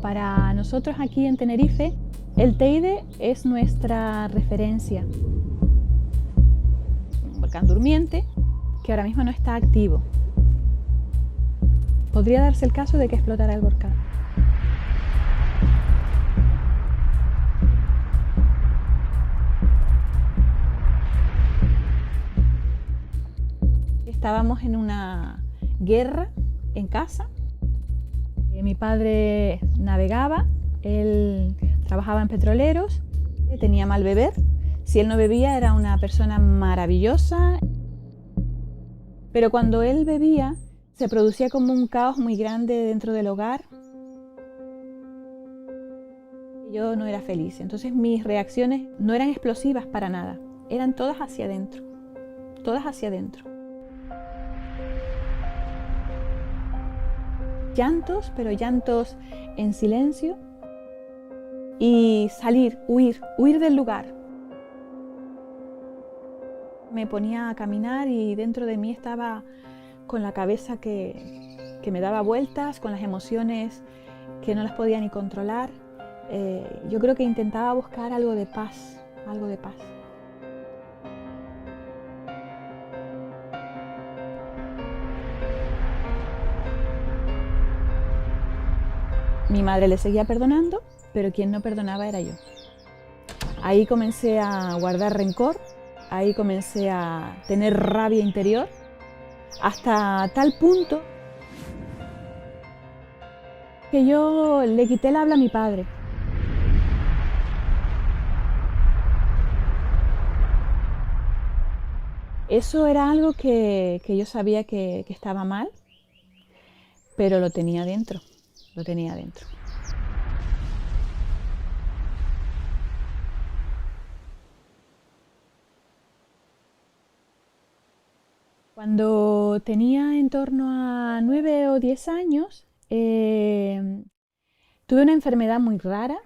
Para nosotros aquí en Tenerife, el Teide es nuestra referencia. Un volcán durmiente que ahora mismo no está activo. Podría darse el caso de que explotara el volcán. Estábamos en una guerra en casa. Mi padre navegaba, él trabajaba en petroleros, tenía mal beber. Si él no bebía era una persona maravillosa, pero cuando él bebía se producía como un caos muy grande dentro del hogar. Yo no era feliz, entonces mis reacciones no eran explosivas para nada, eran todas hacia adentro, todas hacia adentro. Llantos, pero llantos en silencio, y salir, huir del lugar. Me ponía a caminar y dentro de mí estaba con la cabeza que me daba vueltas, con las emociones que no las podía ni controlar. Yo creo que intentaba buscar algo de paz, algo de paz. Mi madre le seguía perdonando, pero quien no perdonaba era yo. Ahí comencé a guardar rencor, ahí comencé a tener rabia interior, hasta tal punto que yo le quité el habla a mi padre. Eso era algo que yo sabía que estaba mal, pero lo tenía dentro, lo tenía dentro. Cuando tenía en torno a 9 o 10 años, tuve una enfermedad muy rara.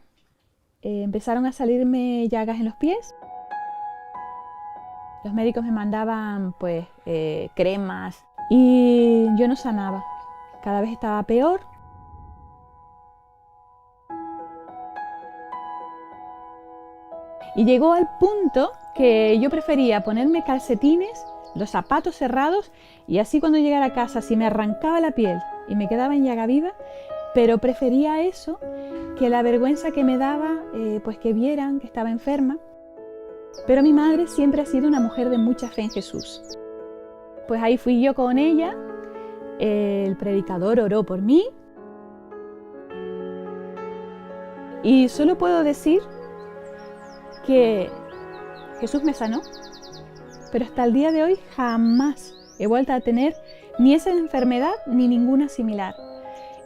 Empezaron a salirme llagas en los pies. Los médicos me mandaban pues cremas y yo no sanaba. Cada vez estaba peor. Y llegó al punto que yo prefería ponerme calcetines, los zapatos cerrados, y así cuando llegara a casa, si me arrancaba la piel y me quedaba en llaga viva, pero prefería eso que la vergüenza que me daba pues que vieran que estaba enferma. Pero mi madre siempre ha sido una mujer de mucha fe en Jesús. Pues ahí fui yo con ella, el predicador oró por mí y solo puedo decir que Jesús me sanó, pero hasta el día de hoy jamás he vuelto a tener ni esa enfermedad ni ninguna similar.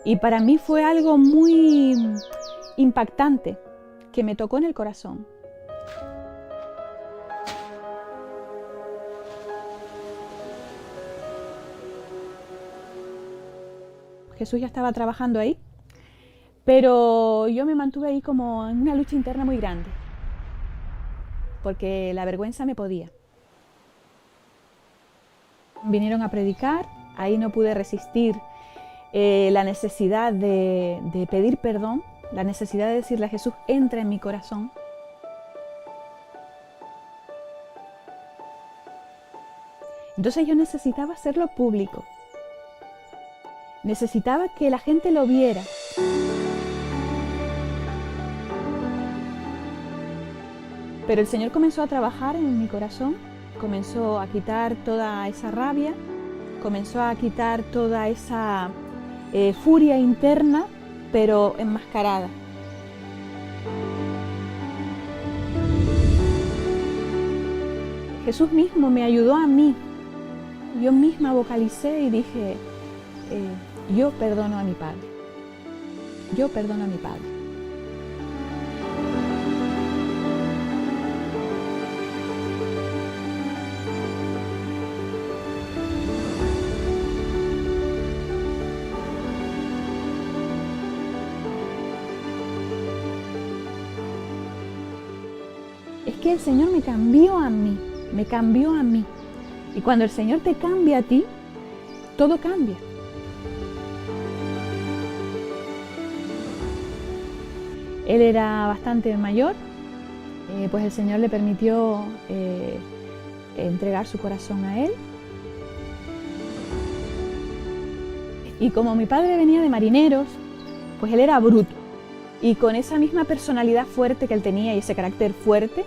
Y para mí fue algo muy impactante, que me tocó en el corazón. Jesús ya estaba trabajando ahí, pero yo me mantuve ahí como en una lucha interna muy grande, porque la vergüenza me podía. Vinieron a predicar, ahí no pude resistir la necesidad de pedir perdón, la necesidad de decirle a Jesús, entra en mi corazón. Entonces yo necesitaba hacerlo público. Necesitaba que la gente lo viera. Pero el Señor comenzó a trabajar en mi corazón, comenzó a quitar toda esa rabia, comenzó a quitar toda esa furia interna, pero enmascarada. Jesús mismo me ayudó a mí. Yo misma vocalicé y dije, yo perdono a mi padre. Yo perdono a mi padre. Es que el Señor me cambió a mí, me cambió a mí. Y cuando el Señor te cambia a ti, todo cambia. él era bastante mayor, pues el Señor le permitió entregar su corazón a él. Y como mi padre venía de marineros, pues él era bruto. Y con esa misma personalidad fuerte que él tenía y ese carácter fuerte,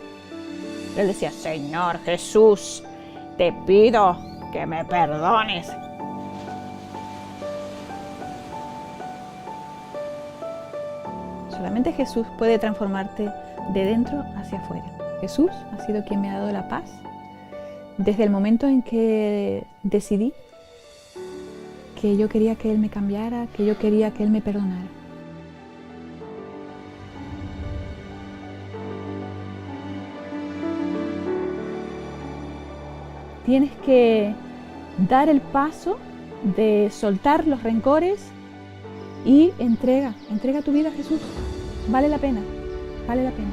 él decía: Señor Jesús, te pido que me perdones. Solamente Jesús puede transformarte de dentro hacia afuera. Jesús ha sido quien me ha dado la paz desde el momento en que decidí que yo quería que Él me cambiara, que yo quería que Él me perdonara. Tienes que dar el paso de soltar los rencores y entrega tu vida a Jesús. Vale la pena, vale la pena.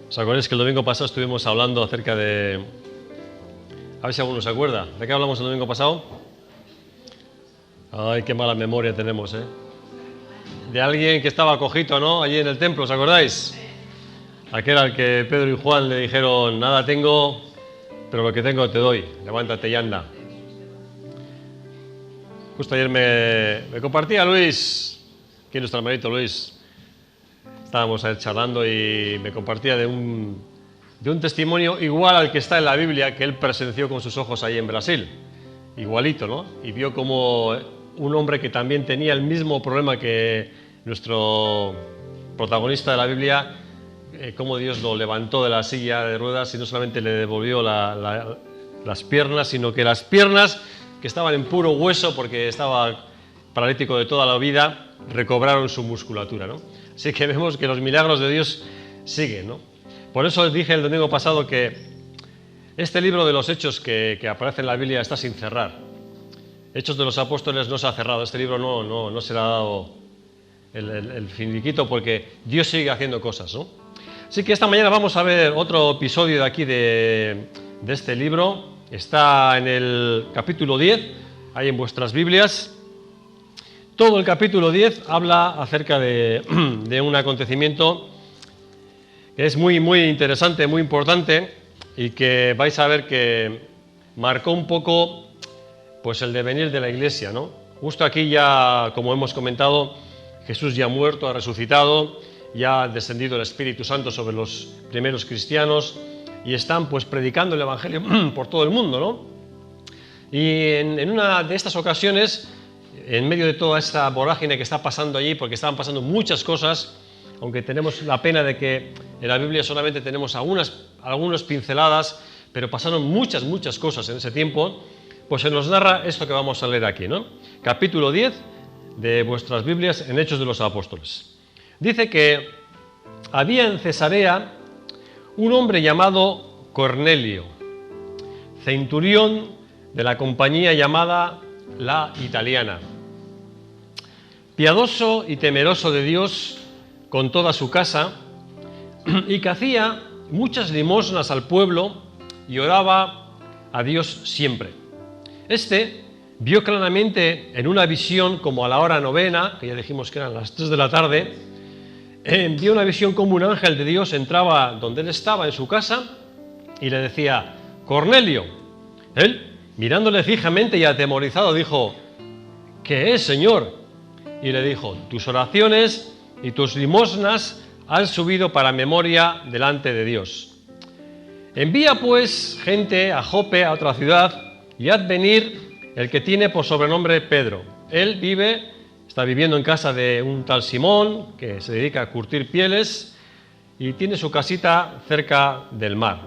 ¿Os acordáis que el domingo pasado estuvimos hablando acerca de... A ver si alguno se acuerda. ¿De qué hablamos el domingo pasado? Ay, qué mala memoria tenemos, ¿eh? De alguien que estaba cojito, ¿no? Allí en el templo, ¿os acordáis? Aquel al que Pedro y Juan le dijeron: nada tengo, pero lo que tengo te doy. Levántate y anda. Justo ayer me compartía Luis, aquí nuestro hermanito Luis. Estábamos charlando y me compartía de un testimonio igual al que está en la Biblia, que él presenció con sus ojos ahí en Brasil. Igualito, ¿no? Y vio como un hombre que también tenía el mismo problema que nuestro protagonista de la Biblia, cómo Dios lo levantó de la silla de ruedas y no solamente le devolvió las piernas, sino que las piernas, que estaban en puro hueso porque estaba paralítico de toda la vida, recobraron su musculatura, ¿no? Así que vemos que los milagros de Dios siguen, ¿no? Por eso os dije el domingo pasado que este libro de los Hechos que aparece en la Biblia está sin cerrar. Hechos de los Apóstoles no se ha cerrado, este libro no se le ha dado el finiquito porque Dios sigue haciendo cosas, ¿no? Así que esta mañana vamos a ver otro episodio de aquí de este libro. Está en el capítulo 10, ahí en vuestras Biblias. Todo el capítulo 10 habla acerca de un acontecimiento que es muy, muy interesante, muy importante y que vais a ver que marcó un poco pues el devenir de la Iglesia, ¿no? Justo aquí ya, como hemos comentado, Jesús ya ha muerto, ha resucitado, ya ha descendido el Espíritu Santo sobre los primeros cristianos y están pues predicando el Evangelio por todo el mundo, ¿no? Y en una de estas ocasiones, en medio de toda esta vorágine que está pasando allí, porque estaban pasando muchas cosas, aunque tenemos la pena de que en la Biblia solamente tenemos algunas pinceladas, pero pasaron muchas cosas en ese tiempo, pues se nos narra esto que vamos a leer aquí, ¿no? Capítulo 10 de vuestras Biblias en Hechos de los Apóstoles. Dice que había en Cesarea un hombre llamado Cornelio, centurión de la compañía llamada La Italiana, piadoso y temeroso de Dios con toda su casa, y que hacía muchas limosnas al pueblo y oraba a Dios siempre. Este vio claramente en una visión como a la hora novena, que ya dijimos que eran las 3 de la tarde, vio una visión como un ángel de Dios entraba donde él estaba en su casa y le decía: Cornelio. Él, mirándole fijamente y atemorizado, dijo: ¿qué es, Señor? Y le dijo: tus oraciones y tus limosnas han subido para memoria delante de Dios. Envía pues gente a Jope, a otra ciudad, y haz venir el que tiene por sobrenombre Pedro. Él está viviendo en casa de un tal Simón, que se dedica a curtir pieles, y tiene su casita cerca del mar.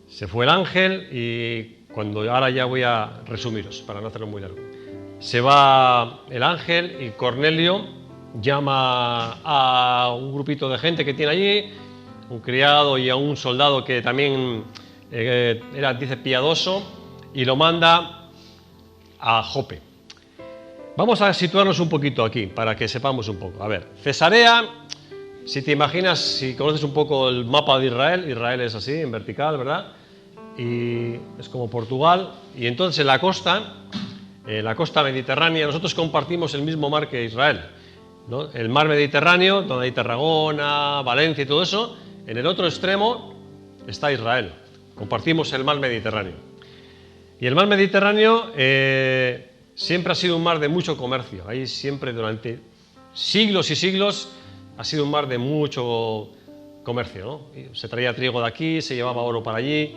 Se fue el ángel y ahora ya voy a resumiros, para no hacerlo muy largo. se va el ángel y Cornelio llama a un grupito de gente que tiene allí, un criado y a un soldado que también era, dice, piadoso, y lo manda a Jope. Vamos a situarnos un poquito aquí para que sepamos un poco. A ver, Cesarea, si te imaginas, si conoces un poco el mapa de Israel, Israel es así, en vertical, ¿verdad? Y es como Portugal, y entonces en la costa mediterránea, nosotros compartimos el mismo mar que Israel, ¿no? El mar Mediterráneo, donde hay Tarragona, Valencia y todo eso, en el otro extremo está Israel, compartimos el mar Mediterráneo. Y el mar Mediterráneo siempre ha sido un mar de mucho comercio, ahí siempre durante siglos y siglos ha sido un mar de mucho comercio, ¿no? Se traía trigo de aquí, se llevaba oro para allí,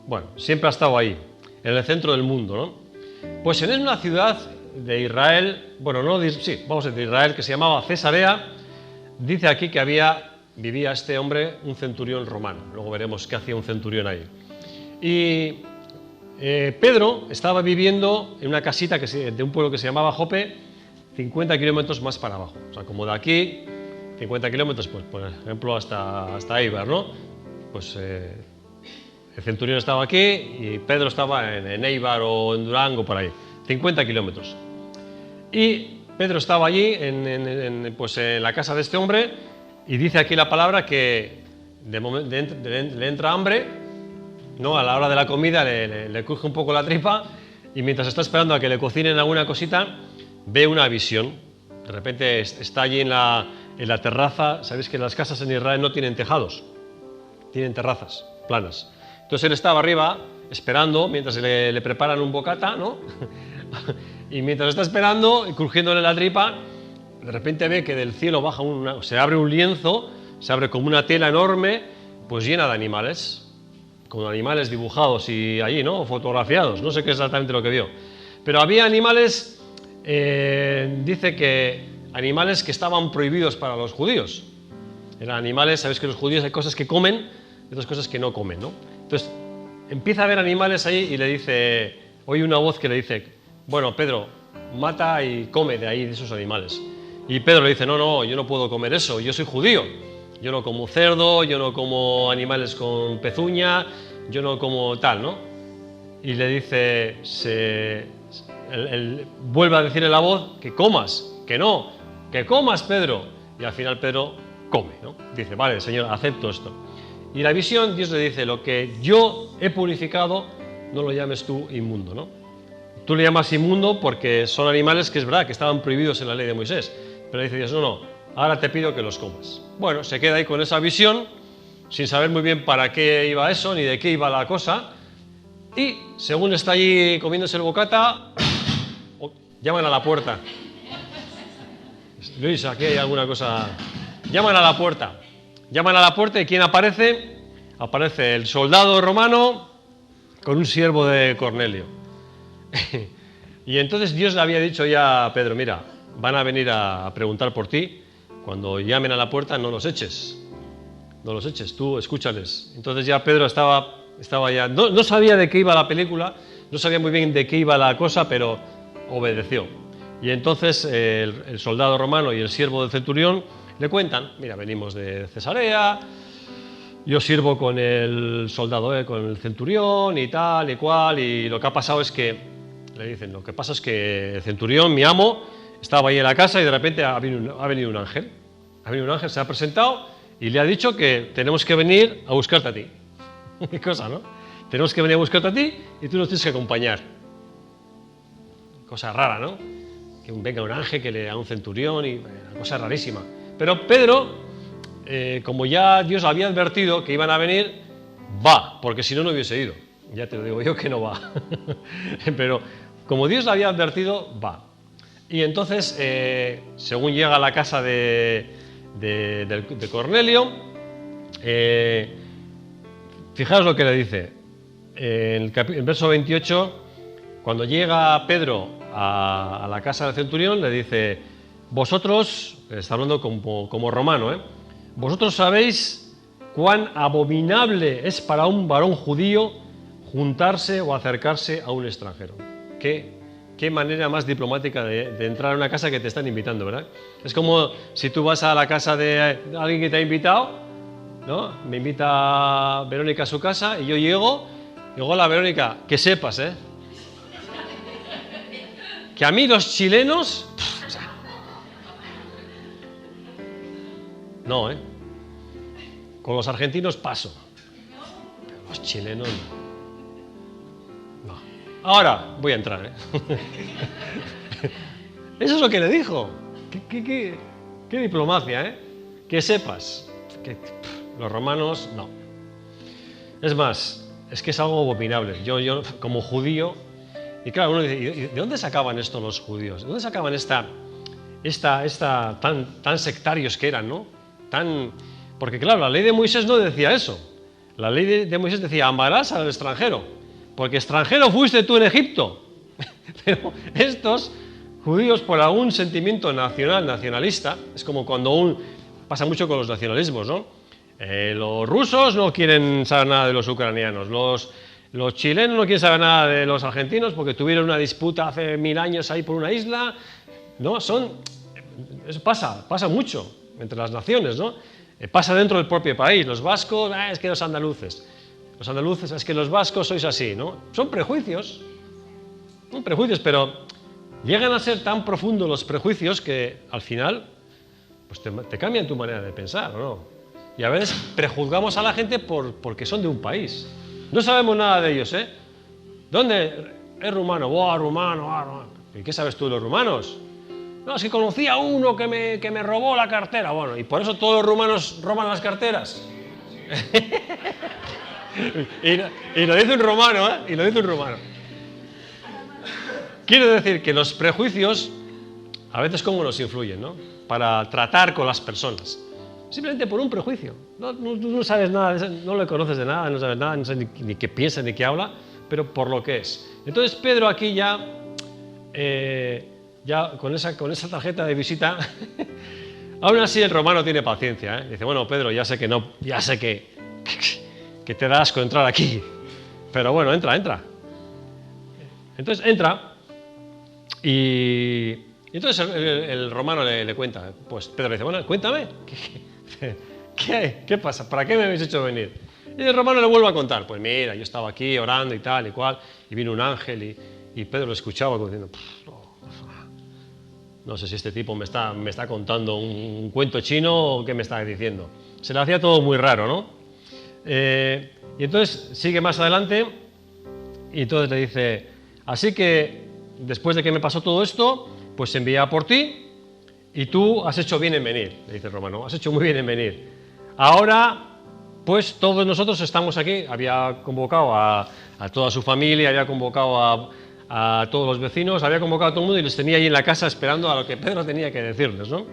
bueno, siempre ha estado ahí, en el centro del mundo, ¿no? Pues en una ciudad de Israel, bueno, sí, vamos a decir de Israel, que se llamaba Cesarea, dice aquí que vivía este hombre, un centurión romano. Luego veremos qué hacía un centurión ahí. Y Pedro estaba viviendo en una casita de un pueblo que se llamaba Jope, 50 kilómetros más para abajo. O sea, como de aquí, 50 kilómetros, pues por ejemplo, hasta Eibar, ¿no? Pues el centurión estaba aquí y Pedro estaba en Eibar o en Durango, por ahí, 50 kilómetros. Y Pedro estaba allí, pues en la casa de este hombre, y dice aquí la palabra que le entra hambre, ¿no? A la hora de la comida le cruje un poco la tripa, y mientras está esperando a que le cocinen alguna cosita, ve una visión. De repente está allí en la terraza. Sabéis que las casas en Israel no tienen tejados, tienen terrazas planas. Entonces él estaba arriba esperando mientras le preparan un bocata, ¿no? Y mientras está esperando y crujiéndole la tripa, de repente ve que del cielo baja se abre un lienzo, se abre como una tela enorme, pues llena de animales, con animales dibujados y allí, ¿no? Fotografiados, no sé qué exactamente lo que vio. Pero había animales, dice que animales que estaban prohibidos para los judíos. Eran animales, sabéis que los judíos hay cosas que comen y otras cosas que no comen, ¿no? Entonces empieza a ver animales ahí y le dice, oye una voz que le dice, bueno, Pedro, mata y come de ahí, de esos animales. Y Pedro le dice, no, yo no puedo comer eso, yo soy judío. Yo no como cerdo, yo no como animales con pezuña, yo no como tal, ¿no? Y le dice, vuelve a decirle la voz que comas, que no, que comas, Pedro. Y al final Pedro come, ¿no? Dice, vale, Señor, acepto esto. Y la visión, Dios le dice, lo que yo he purificado, no lo llames tú inmundo, ¿no? Tú le llamas inmundo porque son animales que es verdad que estaban prohibidos en la ley de Moisés. Pero dice Dios, no, ahora te pido que los comas. Bueno, se queda ahí con esa visión, sin saber muy bien para qué iba eso, ni de qué iba la cosa. Y según está allí comiéndose el bocata, llaman a la puerta. Luis, aquí hay alguna cosa. Llaman a la puerta. Llaman a la puerta y ¿quién aparece? Aparece el soldado romano con un siervo de Cornelio. Y entonces Dios le había dicho ya a Pedro, mira, van a venir a preguntar por ti, cuando llamen a la puerta no los eches, tú escúchales. Entonces ya Pedro estaba ya, no sabía de qué iba la película, no sabía muy bien de qué iba la cosa, pero obedeció. Y entonces el soldado romano y el siervo del centurión le cuentan, mira, venimos de Cesarea, yo sirvo con el soldado, con el centurión y tal y cual, y lo que ha pasado es que, le dicen, lo que pasa es que el centurión, mi amo, estaba ahí en la casa y de repente ha venido un ángel. Ha venido un ángel, se ha presentado y le ha dicho que tenemos que venir a buscarte a ti. Qué cosa, ¿no? Tenemos que venir a buscarte a ti y tú nos tienes que acompañar. Cosa rara, ¿no? Que venga un ángel que le da un centurión y una cosa rarísima. Pero Pedro, como ya Dios había advertido que iban a venir, va, porque si no, no hubiese ido. Ya te lo digo yo que no va. Pero como Dios le había advertido, va. Y entonces, según llega a la casa de Cornelio, fijaos lo que le dice. En el verso 28, cuando llega Pedro a la casa del centurión, le dice, vosotros, está hablando como romano, vosotros sabéis cuán abominable es para un varón judío juntarse o acercarse a un extranjero. Qué qué manera más diplomática de entrar a una casa que te están invitando, ¿verdad? Es como si tú vas a la casa de alguien que te ha invitado, ¿no? Me invita Verónica a su casa y yo llego, hola Verónica, que sepas, que a mí los chilenos, o sea, no, con los argentinos paso, pero los chilenos no. Ahora voy a entrar, Eso es lo que le dijo. Qué diplomacia, que sepas que los romanos no. Es más, es que es algo abominable. Yo como judío, y claro, uno dice, ¿y de dónde sacaban esto los judíos? ¿De dónde sacaban esta tan sectarios que eran, ¿no? Porque claro, la ley de Moisés no decía eso. La ley de Moisés decía, amarás al extranjero, porque extranjero fuiste tú en Egipto. Pero estos judíos, por algún sentimiento nacionalista, es como cuando pasa mucho con los nacionalismos, ¿no? Los rusos no quieren saber nada de los ucranianos, los chilenos no quieren saber nada de los argentinos porque tuvieron una disputa hace 1000 años ahí por una isla, ¿no? Eso pasa mucho entre las naciones, ¿no? Pasa dentro del propio país. Los vascos, es que los andaluces, es que los vascos sois así, ¿no? Son prejuicios, pero llegan a ser tan profundos los prejuicios que al final pues te cambian tu manera de pensar, ¿no? Y a veces prejuzgamos a la gente porque son de un país. No sabemos nada de ellos, ¿Dónde es rumano? ¡Buah, rumano! ¿Y qué sabes tú de los rumanos? No, es que conocí a uno que me robó la cartera. Bueno, ¿y por eso todos los rumanos roban las carteras? y lo dice un romano, Y lo dice un romano. Quiero decir que los prejuicios a veces cómo nos influyen, ¿no? Para tratar con las personas. Simplemente por un prejuicio. No sabes nada, no le conoces de nada, no sabes nada, no sabes ni qué piensa ni qué habla, pero por lo que es. Entonces Pedro aquí ya con esa tarjeta de visita, aún así el romano tiene paciencia, Dice, bueno, Pedro, ya sé que te da asco entrar aquí, pero bueno, entra. Entonces entra y entonces el romano le cuenta, pues Pedro le dice, bueno, cuéntame, ¿qué pasa? ¿Para qué me habéis hecho venir? Y el romano le vuelve a contar, pues mira, yo estaba aquí orando y tal y cual, y vino un ángel y Pedro lo escuchaba como diciendo, no sé si este tipo me está contando un cuento chino o qué me está diciendo. Se le hacía todo muy raro, ¿no? Y entonces sigue más adelante y entonces le dice, así que después de que me pasó todo esto, pues envié a por ti y tú has hecho bien en venir, le dice el romano, has hecho muy bien en venir. Ahora, pues todos nosotros estamos aquí, había convocado a toda su familia, había convocado a todos los vecinos, había convocado a todo el mundo y los tenía ahí en la casa esperando a lo que Pedro tenía que decirles, ¿no?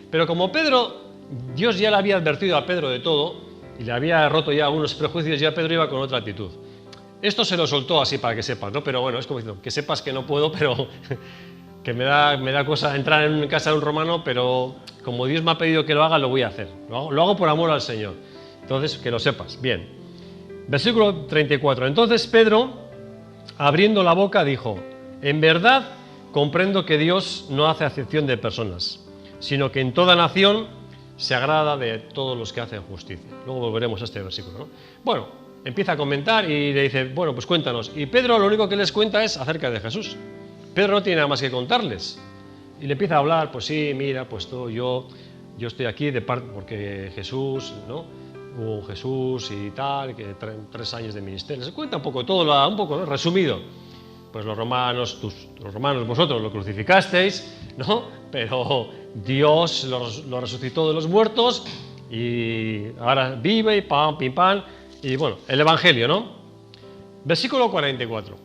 Pero como Dios ya le había advertido a Pedro de todo y le había roto ya algunos prejuicios, ya Pedro iba con otra actitud. Esto se lo soltó así para que sepas, ¿no? Pero bueno, es como diciendo, que sepas que no puedo, pero que me da cosa entrar en casa de un romano, pero como Dios me ha pedido que lo haga, lo voy a hacer. Lo hago por amor al Señor. Entonces, que lo sepas. Bien. Versículo 34. Entonces Pedro, abriendo la boca, dijo, en verdad comprendo que Dios no hace acepción de personas, sino que en toda nación se agrada de todos los que hacen justicia. Luego volveremos a este versículo, ¿no? Bueno, empieza a comentar y le dice, bueno, pues cuéntanos. Y Pedro lo único que les cuenta es acerca de Jesús. Pedro no tiene nada más que contarles. Y le empieza a hablar, pues sí, mira, pues yo estoy aquí de parte porque Jesús, ¿no? Hubo Jesús y tal, que 3 años de ministerio. Se cuenta un poco todo, un poco, ¿no? Resumido. Pues los romanos, vosotros lo crucificasteis, ¿no? Pero Dios lo resucitó de los muertos y ahora vive y pam, pim, pam. Y bueno, el Evangelio, ¿no? Versículo 44.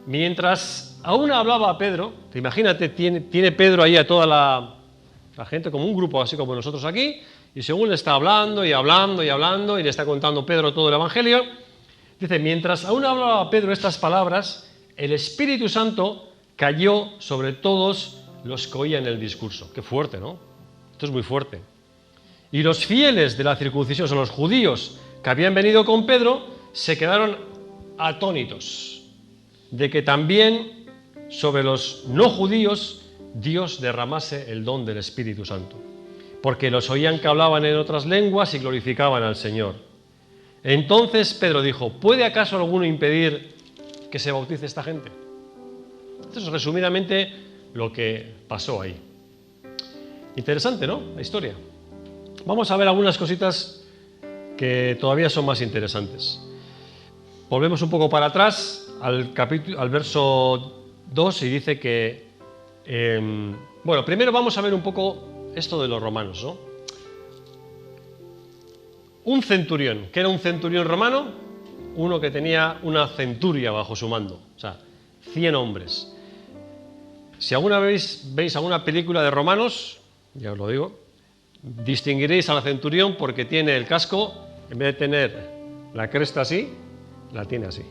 Mientras aún hablaba Pedro, imagínate, tiene Pedro ahí a toda la gente, como un grupo así como nosotros aquí, y según le está hablando y hablando y hablando, y le está contando Pedro todo el Evangelio, dice, mientras aún hablaba Pedro estas palabras, el Espíritu Santo cayó sobre todos los que oían el discurso. Qué fuerte, ¿no? Esto es muy fuerte. Y los fieles de la circuncisión, o los judíos que habían venido con Pedro, se quedaron atónitos de que también sobre los no judíos Dios derramase el don del Espíritu Santo, porque los oían que hablaban en otras lenguas y glorificaban al Señor. Entonces Pedro dijo: ¿puede acaso alguno impedir que se bautice esta gente? Esto es resumidamente lo que pasó ahí. Interesante, ¿no? La historia. Vamos a ver algunas cositas que todavía son más interesantes. Volvemos un poco para atrás al verso 2 y dice que... bueno, primero vamos a ver un poco esto de los romanos, ¿no? Un centurión. ¿Qué era un centurión romano? Uno que tenía una centuria bajo su mando, o sea, 100 hombres. Si alguna vez veis alguna película de romanos, ya os lo digo, distinguiréis al centurión porque tiene el casco, en vez de tener la cresta así, la tiene así,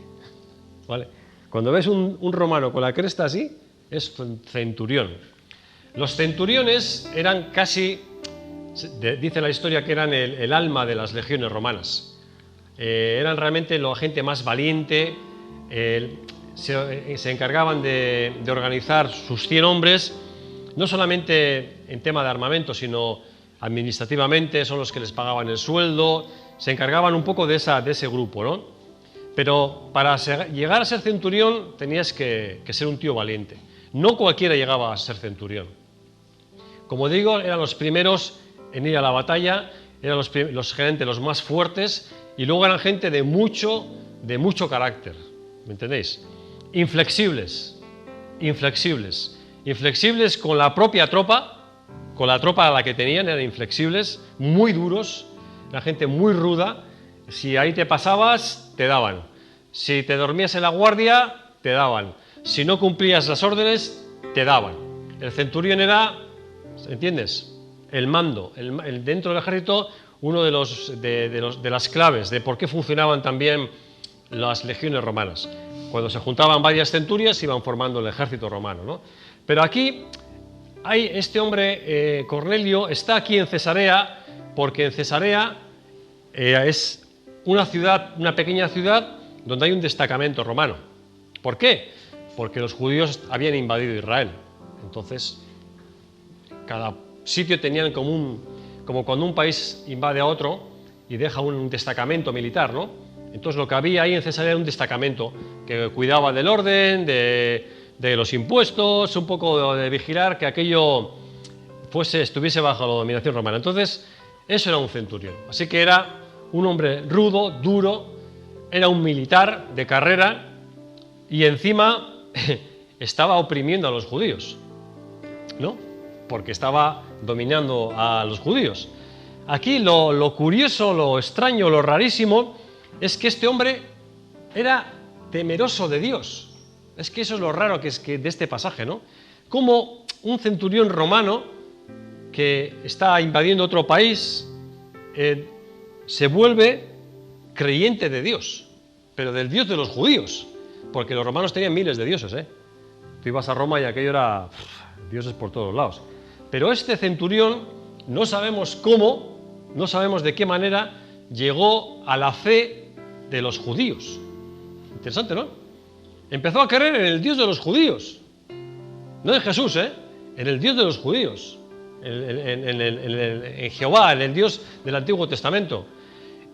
¿vale? Cuando ves un romano con la cresta así, es centurión. Los centuriones eran casi, dice la historia, que eran el alma de las legiones romanas. Eran realmente la gente más valiente, se encargaban de organizar sus 100 hombres, no solamente en tema de armamento, sino administrativamente, son los que les pagaban el sueldo, se encargaban un poco de ese grupo, ¿no? Pero para llegar a ser centurión tenías que ser un tío valiente. No cualquiera llegaba a ser centurión. Como digo, eran los primeros en ir a la batalla, eran los gerentes, los más fuertes, y luego eran gente de mucho carácter, ¿me entendéis? Inflexibles con la propia tropa, con la tropa a la que tenían, eran inflexibles, muy duros, la gente muy ruda. Si ahí te pasabas, te daban. Si te dormías en la guardia, te daban. Si no cumplías las órdenes, te daban. El centurión era, ¿entiendes?, el mando. Dentro del ejército, uno de las claves de por qué funcionaban también las legiones romanas. Cuando se juntaban varias centurias, iban formando el ejército romano, ¿no? Pero aquí hay este hombre, Cornelio, está aquí en Cesarea, porque en Cesarea es una ciudad, una pequeña ciudad, donde hay un destacamento romano. ¿Por qué? Porque los judíos habían invadido Israel. Entonces, cada sitio tenían como cuando un país invade a otro y deja un destacamento militar, ¿no? Entonces lo que había ahí en Cesarea era un destacamento que cuidaba del orden, de los impuestos, un poco de vigilar que aquello estuviese bajo la dominación romana. Entonces, eso era un centurión. Así que era un hombre rudo, duro, era un militar de carrera y encima estaba oprimiendo a los judíos, ¿no? Porque estaba dominando a los judíos. Aquí lo curioso, lo extraño, lo rarísimo es que este hombre era temeroso de Dios. Es que eso es lo raro que de este pasaje, ¿no? Como un centurión romano que está invadiendo otro país se vuelve creyente de Dios, pero del Dios de los judíos, porque los romanos tenían miles de dioses, ¿eh? Tú ibas a Roma y aquello era dioses por todos lados. Pero este centurión, no sabemos cómo, no sabemos de qué manera llegó a la fe de los judíos. Interesante, ¿no? Empezó a creer en el Dios de los judíos. No en Jesús, en el Dios de los judíos. En Jehová, en el Dios del Antiguo Testamento.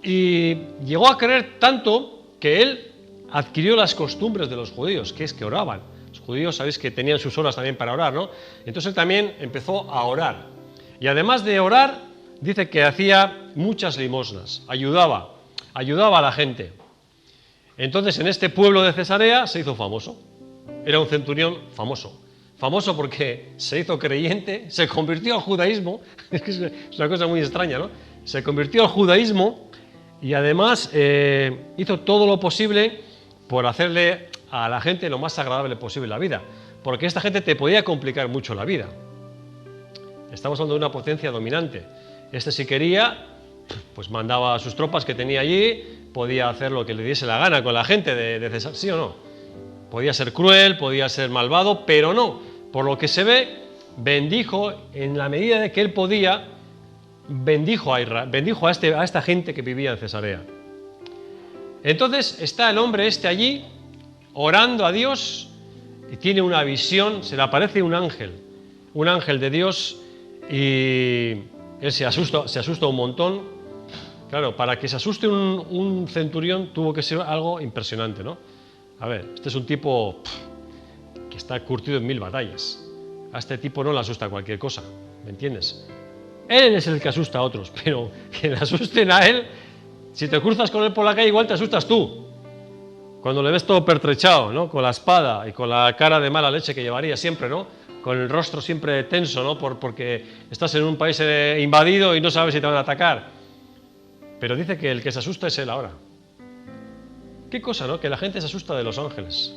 Y llegó a creer tanto que él adquirió las costumbres de los judíos, que es que oraban. Los judíos, sabéis que tenían sus horas también para orar, ¿no? Entonces él también empezó a orar. Y además de orar, dice que hacía muchas limosnas, ayudaba a la gente. Entonces en este pueblo de Cesarea se hizo famoso. Era un centurión famoso. Famoso porque se hizo creyente, se convirtió al judaísmo. Es que es una cosa muy extraña, ¿no? Se convirtió al judaísmo y además hizo todo lo posible por hacerle a la gente lo más agradable posible la vida. Porque esta gente te podía complicar mucho la vida. Estamos hablando de una potencia dominante. Este, si quería, pues mandaba a sus tropas que tenía allí, podía hacer lo que le diese la gana con la gente de Cesarea, ¿sí o no? Podía ser cruel, podía ser malvado, pero no. Por lo que se ve, bendijo en la medida de que él podía, bendijo a Israel, bendijo a esta gente que vivía en Cesarea. Entonces está el hombre este allí, orando a Dios, y tiene una visión, se le aparece un ángel de Dios, y él se asusta un montón. Claro, para que se asuste un centurión tuvo que ser algo impresionante, ¿no? A ver, este es un tipo que está curtido en 1000 batallas. A este tipo no le asusta cualquier cosa, ¿me entiendes? Él es el que asusta a otros, pero que le asusten a él, si te cruzas con él por la calle, igual te asustas tú. Cuando le ves todo pertrechado, ¿no? Con la espada y con la cara de mala leche que llevaría siempre, ¿no? Con el rostro siempre tenso, ¿no? Porque estás en un país invadido y no sabes si te van a atacar. Pero dice que el que se asusta es él ahora. Qué cosa, ¿no? Que la gente se asusta de los ángeles.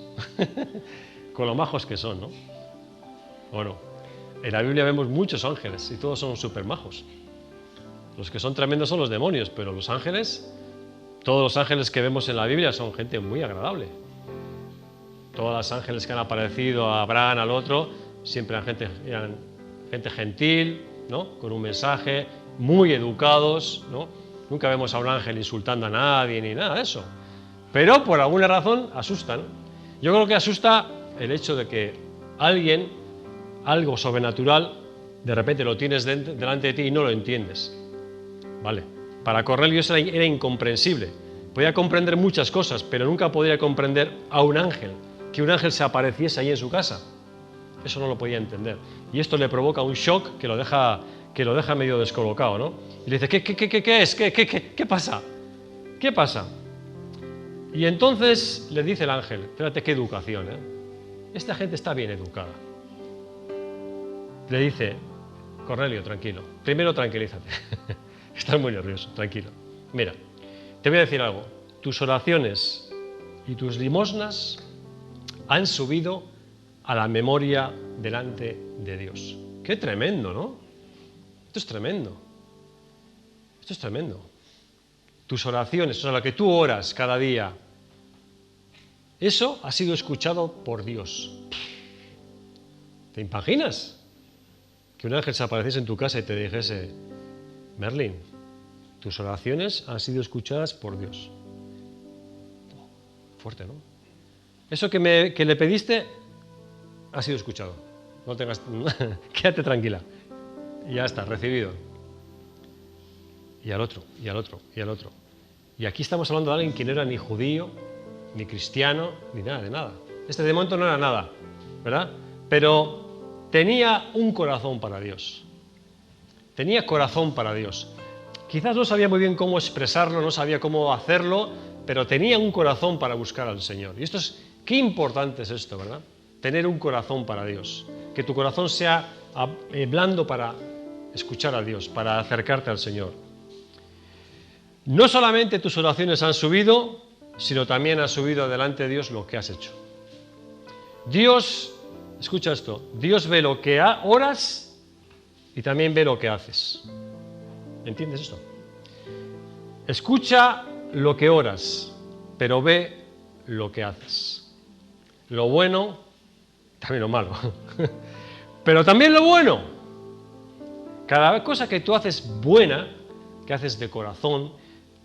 Con lo majos que son, ¿no? Bueno, en la Biblia vemos muchos ángeles y todos son súper majos. Los que son tremendos son los demonios, pero los ángeles, todos los ángeles que vemos en la Biblia son gente muy agradable. Todos los ángeles que han aparecido, a Abraham, al otro, siempre eran gente gentil, ¿no? Con un mensaje, muy educados, ¿no? Nunca vemos a un ángel insultando a nadie ni nada de eso. Pero por alguna razón asustan. Yo creo que asusta el hecho de que algo sobrenatural, de repente lo tienes delante de ti y no lo entiendes. ¿Vale? Para Cornelio eso era incomprensible. Podía comprender muchas cosas, pero nunca podía comprender a un ángel, que un ángel se apareciese ahí en su casa. Eso no lo podía entender. Y esto le provoca un shock que lo deja medio descolocado, ¿no? Y le dice, ¿qué es? ¿Qué pasa? ¿Qué pasa? Y entonces le dice el ángel, fíjate qué educación, ¿eh? Esta gente está bien educada. Le dice, Cornelio, tranquilo. Primero tranquilízate. Estás muy nervioso, tranquilo. Mira, te voy a decir algo. Tus oraciones y tus limosnas han subido a la memoria delante de Dios. Qué tremendo, ¿no? Esto es tremendo. Esto es tremendo. Tus oraciones, o sea, lo que tú oras cada día, eso ha sido escuchado por Dios. ¿Te imaginas? Que un ángel se apareciese en tu casa y te dijese, Merlin, tus oraciones han sido escuchadas por Dios. Fuerte, ¿no? Eso que le pediste ha sido escuchado. No tengas, quédate tranquila. Y ya está, recibido. Y al otro, y al otro, y al otro. Y aquí estamos hablando de alguien que no era ni judío, ni cristiano, ni nada de nada. Este de momento no era nada, ¿verdad? Pero tenía un corazón para Dios. Tenía corazón para Dios. Quizás no sabía muy bien cómo expresarlo, no sabía cómo hacerlo, pero tenía un corazón para buscar al Señor. Y esto es, qué importante es esto, ¿verdad? Tener un corazón para Dios. Que tu corazón sea blando para escuchar a Dios, para acercarte al Señor. No solamente tus oraciones han subido, sino también ha subido delante de Dios lo que has hecho. Dios, escucha esto, Dios ve lo que oras y también ve lo que haces. ¿Entiendes esto? Escucha lo que oras, pero ve lo que haces. Lo bueno, también lo malo. Pero también lo bueno. Cada cosa que tú haces buena, que haces de corazón,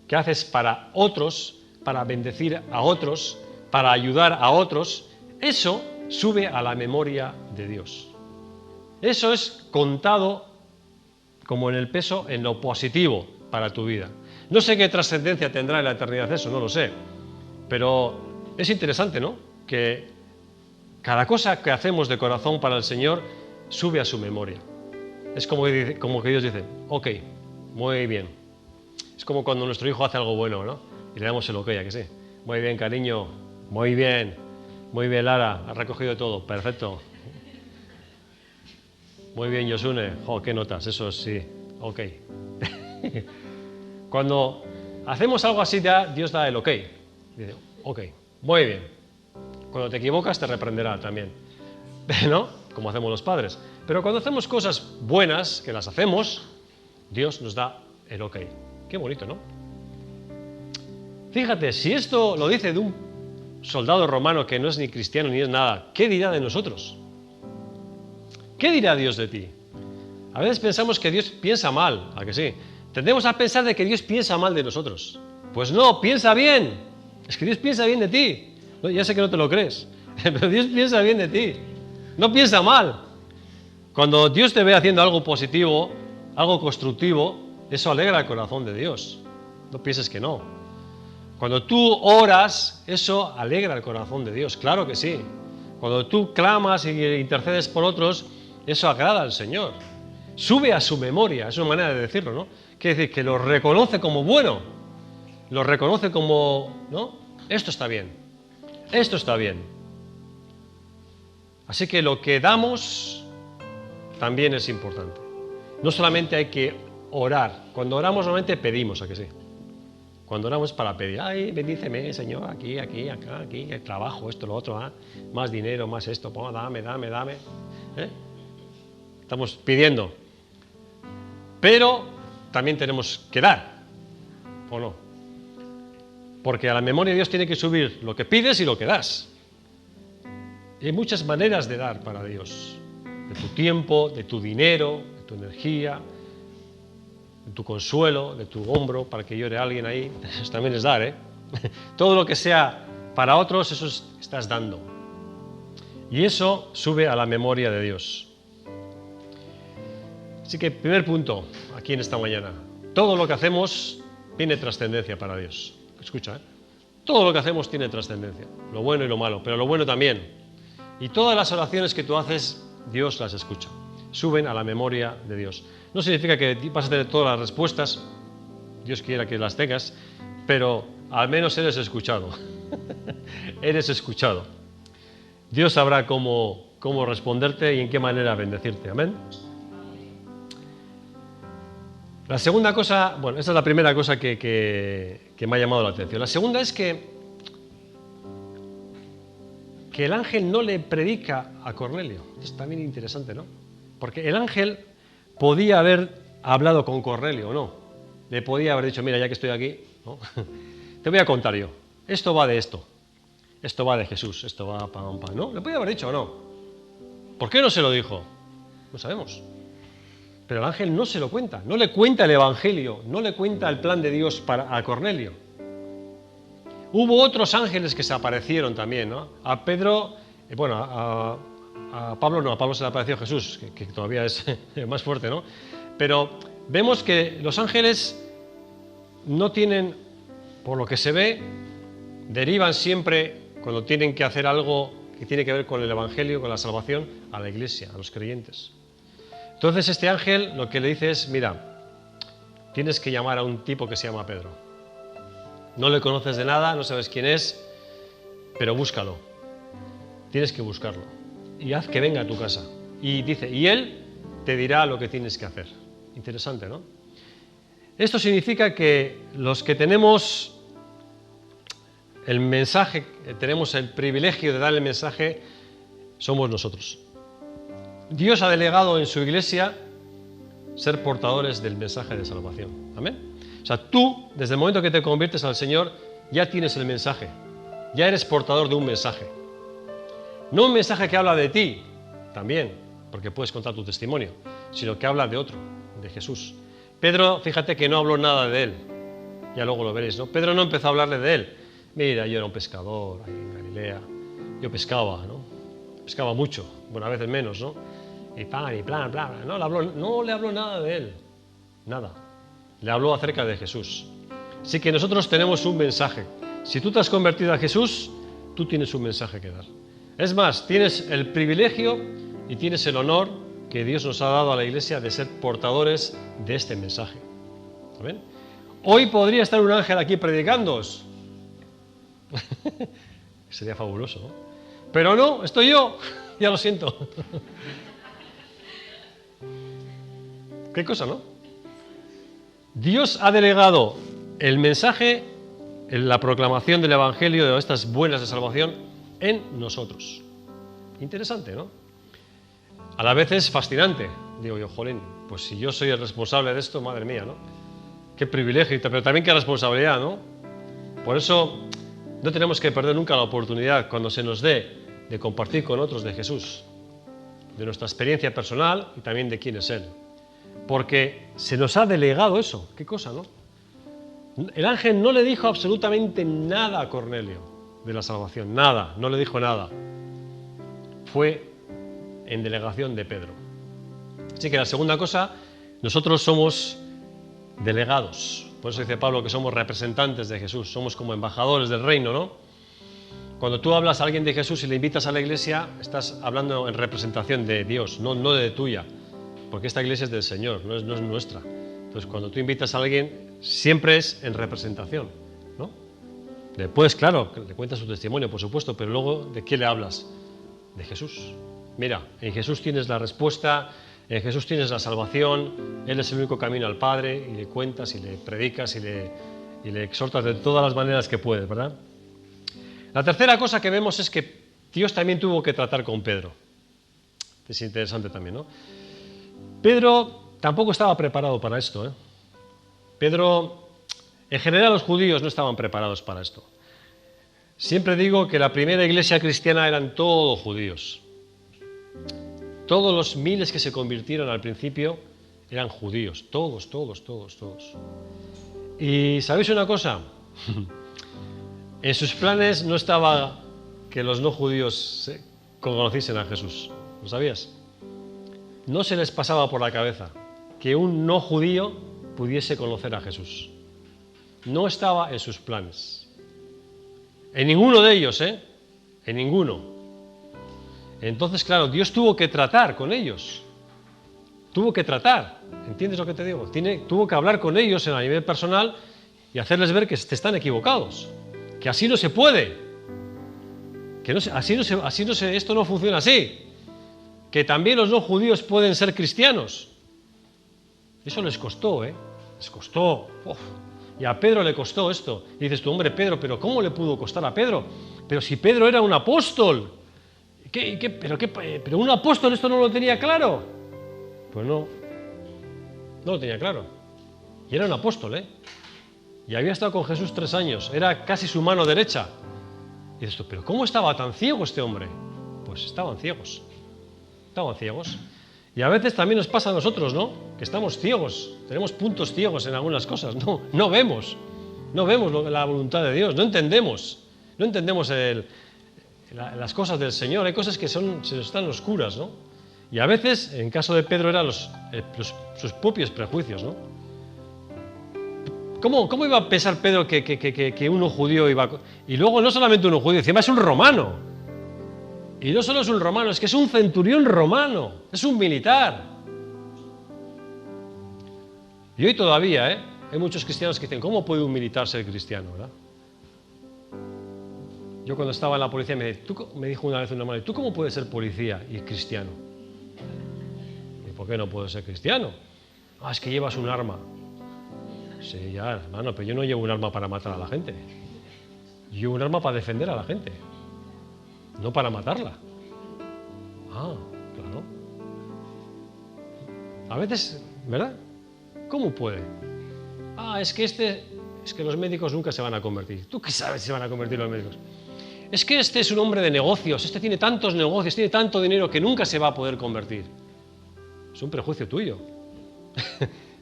que haces para otros, para bendecir a otros, para ayudar a otros, eso sube a la memoria de Dios. Eso es contado como en el peso, en lo positivo para tu vida. No sé qué trascendencia tendrá en la eternidad eso, no lo sé. Pero es interesante, ¿no? Que cada cosa que hacemos de corazón para el Señor sube a su memoria. Es como que Dios dice, ok, muy bien. Es como cuando nuestro hijo hace algo bueno, ¿no? Y le damos el ok, ¿a que sí? Muy bien, cariño, muy bien, Lara, has recogido todo, perfecto. Muy bien, Yosune, qué notas, eso sí, ok. Cuando hacemos algo así, Dios da el ok. Dice, ok, muy bien. Cuando te equivocas te reprenderá también, ¿no? Como hacemos los padres. Pero cuando hacemos cosas buenas, que las hacemos, Dios nos da el ok. Qué bonito, ¿no? Fíjate, si esto lo dice de un soldado romano que no es ni cristiano ni es nada, ¿qué dirá de nosotros? ¿Qué dirá Dios de ti? A veces pensamos que Dios piensa mal, ¿a que sí? Tendemos a pensar de que Dios piensa mal de nosotros. Pues no, piensa bien. Es que Dios piensa bien de ti. Ya sé que no te lo crees. Pero Dios piensa bien de ti, no piensa mal. Cuando Dios te ve haciendo algo positivo, algo constructivo, eso alegra el corazón de Dios. No pienses que no. Cuando tú oras, eso alegra el corazón de Dios, claro que sí. Cuando tú clamas y intercedes por otros, eso agrada al Señor. Sube a su memoria, es una manera de decirlo, ¿no? Quiere decir que lo reconoce como bueno, lo reconoce como, ¿no? Esto está bien, esto está bien. Así que lo que damos también es importante. No solamente hay que orar, cuando oramos normalmente pedimos, ¿a que sí? Cuando oramos para pedir, ay, bendíceme, Señor, aquí, acá, aquí, el trabajo, esto, lo otro, más dinero, más esto, dame. Estamos pidiendo. Pero también tenemos que dar, ¿o no? Porque a la memoria de Dios tiene que subir lo que pides y lo que das. Y hay muchas maneras de dar para Dios. De tu tiempo, de tu dinero, de tu energía, de tu consuelo, de tu hombro, para que llore alguien ahí. Eso también es dar, ¿eh? Todo lo que sea para otros, eso estás dando. Y eso sube a la memoria de Dios. Así que, primer punto, aquí en esta mañana. Todo lo que hacemos tiene trascendencia para Dios. Escucha, ¿eh? Todo lo que hacemos tiene trascendencia. Lo bueno y lo malo, pero lo bueno también. Y todas las oraciones que tú haces, Dios las escucha. Suben a la memoria de Dios. No significa que vas a tener todas las respuestas, Dios quiera que las tengas, pero al menos eres escuchado. Eres escuchado. Dios sabrá cómo responderte y en qué manera bendecirte. Amén. La segunda cosa, bueno, esta es la primera cosa que me ha llamado la atención. La segunda es que el ángel no le predica a Cornelio. Es también interesante, ¿no? Porque el ángel podía haber hablado con Cornelio, ¿o no? Le podía haber dicho, mira, ya que estoy aquí, ¿no? Te voy a contar yo. Esto va de esto. Esto va de Jesús. Esto va pam, pam, ¿no? Le podía haber dicho o no. ¿Por qué no se lo dijo? No sabemos. Pero el ángel no se lo cuenta. No le cuenta el evangelio. No le cuenta el plan de Dios a Cornelio. Hubo otros ángeles que se aparecieron también, ¿no? A Pedro, a Pablo no, a Pablo se le apareció Jesús, que todavía es más fuerte, ¿no? Pero vemos que los ángeles no tienen, por lo que se ve, derivan siempre, cuando tienen que hacer algo que tiene que ver con el evangelio, con la salvación, a la iglesia, a los creyentes. Entonces este ángel lo que le dice es, mira, tienes que llamar a un tipo que se llama Pedro. No le conoces de nada, no sabes quién es, pero búscalo. Tienes que buscarlo. Y haz que venga a tu casa. Y dice, y él te dirá lo que tienes que hacer. Interesante, ¿no? Esto significa que los que tenemos el mensaje, tenemos el privilegio de dar el mensaje, somos nosotros. Dios ha delegado en su iglesia ser portadores del mensaje de salvación. Amén. O sea, tú, desde el momento que te conviertes al Señor, ya tienes el mensaje. Ya eres portador de un mensaje. No un mensaje que habla de ti, también, porque puedes contar tu testimonio, sino que habla de otro, de Jesús. Pedro, fíjate que no habló nada de él. Ya luego lo veréis, ¿no? Pedro no empezó a hablarle de él. Mira, yo era un pescador ahí en Galilea. Yo pescaba, ¿no? Pescaba mucho, bueno, a veces menos, ¿no? Y pan, y plan, bla. No le habló nada de él. Nada. Le habló acerca de Jesús. Así que nosotros tenemos un mensaje. Si tú te has convertido a Jesús, tú tienes un mensaje que dar. Es más, tienes el privilegio y tienes el honor que Dios nos ha dado a la iglesia de ser portadores de este mensaje. ¿Amén? Hoy podría estar un ángel aquí predicándoos. Sería fabuloso, ¿no? Pero no, estoy yo. Ya lo siento. Qué cosa, ¿no? Dios ha delegado el mensaje, la proclamación del evangelio de estas buenas de salvación en nosotros. Interesante, ¿no? A la vez es fascinante. Digo yo, jolín, pues si yo soy el responsable de esto, madre mía, ¿no? Qué privilegio, pero también qué responsabilidad, ¿no? Por eso no tenemos que perder nunca la oportunidad, cuando se nos dé, de compartir con otros de Jesús, de nuestra experiencia personal y también de quién es Él. Porque se nos ha delegado eso. Qué cosa, ¿no? El ángel no le dijo absolutamente nada a Cornelio. de la salvación, nada, no le dijo nada. Fue en delegación de Pedro. Así que la segunda cosa, nosotros somos delegados. Por eso dice Pablo que somos representantes de Jesús, somos como embajadores del reino, ¿no? Cuando tú hablas a alguien de Jesús y le invitas a la iglesia, estás hablando en representación de Dios, no de tuya, porque esta iglesia es del Señor, no es nuestra. Entonces, cuando tú invitas a alguien, siempre es en representación, ¿no? Después, claro, le cuentas su testimonio, por supuesto, pero luego, ¿de qué le hablas? De Jesús. Mira, en Jesús tienes la respuesta, en Jesús tienes la salvación, Él es el único camino al Padre, y le cuentas, y le predicas, y le exhortas de todas las maneras que puedes, ¿verdad? La tercera cosa que vemos es que Dios también tuvo que tratar con Pedro. Es interesante también, ¿no? Pedro tampoco estaba preparado para esto, ¿eh? Pedro, en general los judíos no estaban preparados para esto. Siempre digo que la primera iglesia cristiana eran todos judíos. Todos los miles que se convirtieron al principio eran judíos, todos. Y ¿sabéis una cosa? En sus planes no estaba que los no judíos conociesen a Jesús. ¿Lo sabías? No se les pasaba por la cabeza que un no judío pudiese conocer a Jesús. No estaba en sus planes. En ninguno de ellos, ¿eh? En ninguno. Entonces, claro, Dios tuvo que tratar con ellos. Tuvo que tratar. ¿Entiendes lo que te digo? Tuvo que hablar con ellos a nivel personal y hacerles ver que están equivocados. Que así no se puede. Que esto no funciona así. Que también los no judíos pueden ser cristianos. Eso les costó, ¿eh? Les costó. Uf. Y a Pedro le costó esto. Y dices tú, hombre, Pedro, ¿pero cómo le pudo costar a Pedro? Pero si Pedro era un apóstol. ¿Pero un apóstol esto no lo tenía claro? Pues no lo tenía claro. Y era un apóstol, ¿eh? Y había estado con Jesús 3 años. Era casi su mano derecha. Y dices tú, ¿pero cómo estaba tan ciego este hombre? Pues estaban ciegos. Y a veces también nos pasa a nosotros, ¿no? Que estamos ciegos, tenemos puntos ciegos en algunas cosas, no vemos la voluntad de Dios, no entendemos las cosas del Señor, hay cosas que están oscuras, ¿no? Y a veces, en caso de Pedro, eran sus propios prejuicios, ¿no? ¿Cómo iba a pensar Pedro que uno judío iba a... Y luego no solamente uno judío, encima es un romano. Y no solo es un romano, es que es un centurión romano, es un militar. Y hoy todavía, hay muchos cristianos que dicen, ¿cómo puede un militar ser cristiano, verdad? Yo cuando estaba en la policía me dijo una vez un hermano, ¿tú cómo puedes ser policía y cristiano? ¿Y por qué no puedo ser cristiano? Ah, es que llevas un arma. Sí, ya, hermano, pero yo no llevo un arma para matar a la gente. Yo llevo un arma para defender a la gente. No para matarla. Ah, claro. A veces, ¿verdad? ¿Cómo puede? Ah, es que los médicos nunca se van a convertir. ¿Tú qué sabes si se van a convertir los médicos? Es que este es un hombre de negocios, este tiene tantos negocios, tiene tanto dinero que nunca se va a poder convertir. Es un prejuicio tuyo.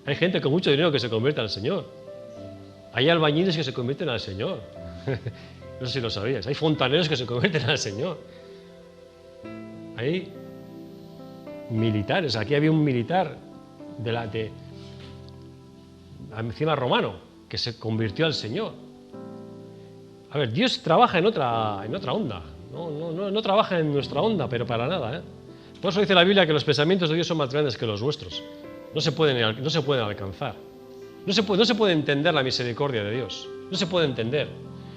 Hay gente con mucho dinero que se convierte al Señor. Hay albañiles que se convierten al Señor. No sé si lo sabías. Hay fontaneros que se convierten al Señor. Hay militares. Aquí había un militar encima romano que se convirtió al Señor. A ver, Dios trabaja en otra onda. No trabaja en nuestra onda, pero para nada, ¿eh? Por eso dice la Biblia que los pensamientos de Dios son más grandes que los nuestros. No se pueden alcanzar. No se puede entender la misericordia de Dios. No se puede entender.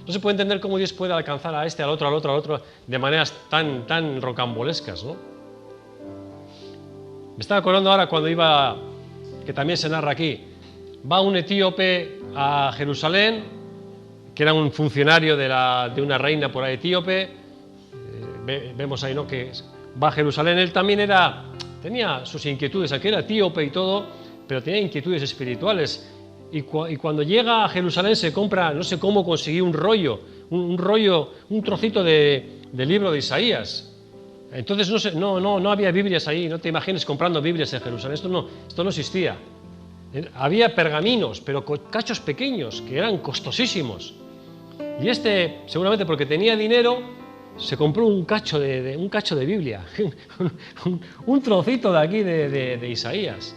No se puede entender cómo Dios puede alcanzar a este, al otro, de maneras tan rocambolescas, ¿no? Me estaba acordando ahora cuando que también se narra aquí, va un etíope a Jerusalén, que era un funcionario de una reina por ahí etíope, vemos ahí, ¿no?, que va a Jerusalén, él también tenía sus inquietudes, aquí era etíope y todo, pero tenía inquietudes espirituales. Y cuando llega a Jerusalén se compra, no sé cómo conseguí un trocito de libro de Isaías. Entonces no había Biblias ahí, no te imagines comprando Biblias en Jerusalén, esto no existía. Había pergaminos, pero cachos pequeños, que eran costosísimos. Y este, seguramente porque tenía dinero, se compró un cacho de Biblia, un trocito de aquí de Isaías.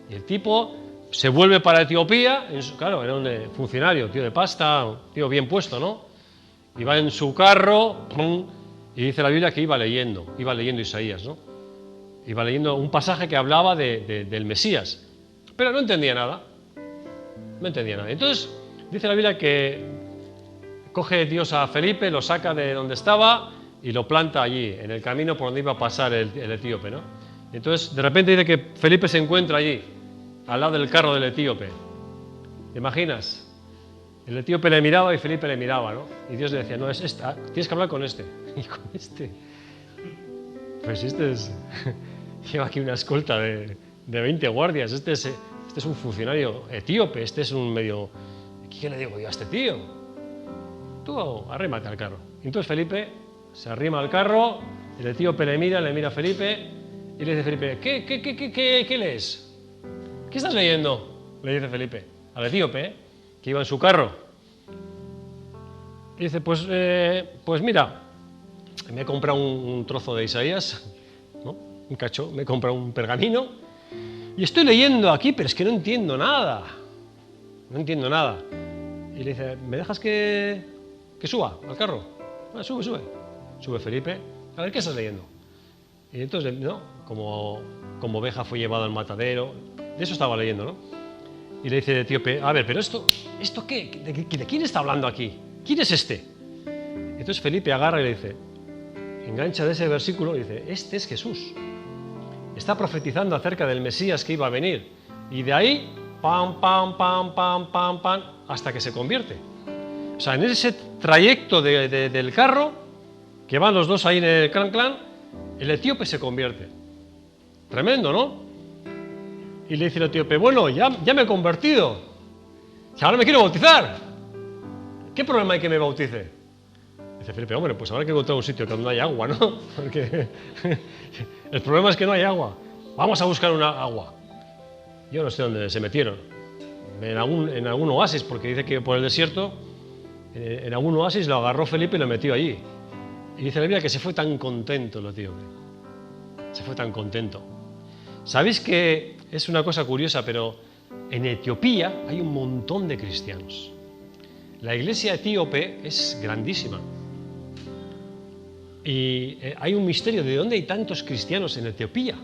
Y el tipo se vuelve para Etiopía, claro, era un funcionario, tío de pasta, un tío bien puesto, ¿no? Y va en su carro, ¡pum! Y dice la Biblia que iba leyendo Isaías, ¿no? Iba leyendo un pasaje que hablaba del Mesías, pero no entendía nada. No entendía nada. Entonces, dice la Biblia que coge Dios a Felipe, lo saca de donde estaba y lo planta allí, en el camino por donde iba a pasar el etíope, ¿no? Y entonces, de repente dice que Felipe se encuentra allí, al lado del carro del etíope. ¿Te imaginas? El etíope le miraba y Felipe le miraba, ¿no? Y Dios le decía, no, es esta, tienes que hablar con este. Y con este. Pues este es... Lleva aquí una escolta de 20 guardias. Este es un funcionario etíope, este es un medio... ¿Qué le digo yo a este tío? Tú arrímate al carro. Y entonces Felipe se arrima al carro, el etíope le mira a Felipe y le dice Felipe, ¿qué lees? ¿Qué estás leyendo? Le dice Felipe al etíope, que iba en su carro. Y dice, pues mira, me he comprado un trozo de Isaías, ¿no? Un cacho, me he comprado un pergamino y estoy leyendo aquí, pero es que no entiendo nada. No entiendo nada. Y le dice, ¿me dejas que suba al carro? Ah, sube. Sube Felipe. A ver, ¿qué estás leyendo? Y entonces, ¿no? Como oveja fue llevado al matadero. De eso estaba leyendo, ¿no? Y le dice el etíope, a ver, pero ¿esto qué? ¿De quién está hablando aquí? ¿Quién es este? Entonces Felipe agarra y le dice, engancha de ese versículo y dice, este es Jesús. Está profetizando acerca del Mesías que iba a venir. Y de ahí, pam, hasta que se convierte. O sea, en ese trayecto del carro, que van los dos ahí en el clan, el etíope se convierte. Tremendo, ¿no? Y le dice el etíope, bueno, ya me he convertido. Y ahora me quiero bautizar. ¿Qué problema hay que me bautice? Dice Felipe, hombre, pues habrá que encontrar un sitio donde hay agua, ¿no? Porque el problema es que no hay agua. Vamos a buscar una agua. Yo no sé dónde se metieron. En algún oasis, porque dice que por el desierto, en algún oasis lo agarró Felipe y lo metió allí. Y dice la Biblia que se fue tan contento el etíope. Se fue tan contento. ¿Sabéis que es una cosa curiosa, pero en Etiopía hay un montón de cristianos? La iglesia etíope es grandísima. Y hay un misterio de dónde hay tantos cristianos en Etiopía.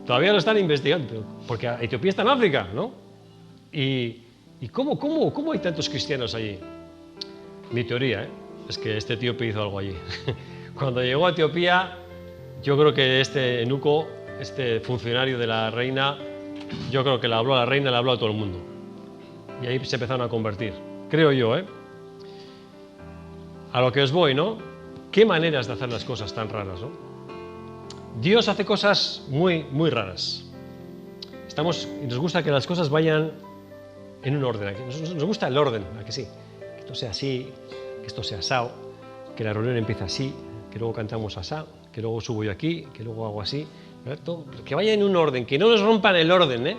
Todavía lo están investigando, porque Etiopía está en África, ¿no? ¿Y cómo hay tantos cristianos allí? Mi teoría, es que este etíope hizo algo allí. Cuando llegó a Etiopía, yo creo que este eunuco, este funcionario de la reina, yo creo que le habló a la reina, le habló a todo el mundo. Y ahí se empezaron a convertir. Creo yo, A lo que os voy, ¿no? Qué maneras de hacer las cosas tan raras, ¿no? Dios hace cosas muy, muy raras. Nos gusta que las cosas vayan en un orden. Nos gusta el orden, ¿a que sí? Que esto sea así, que esto sea asao, que la reunión empiece así, que luego cantamos asao, que luego subo yo aquí, que luego hago así. Que vaya en un orden, que no nos rompan el orden,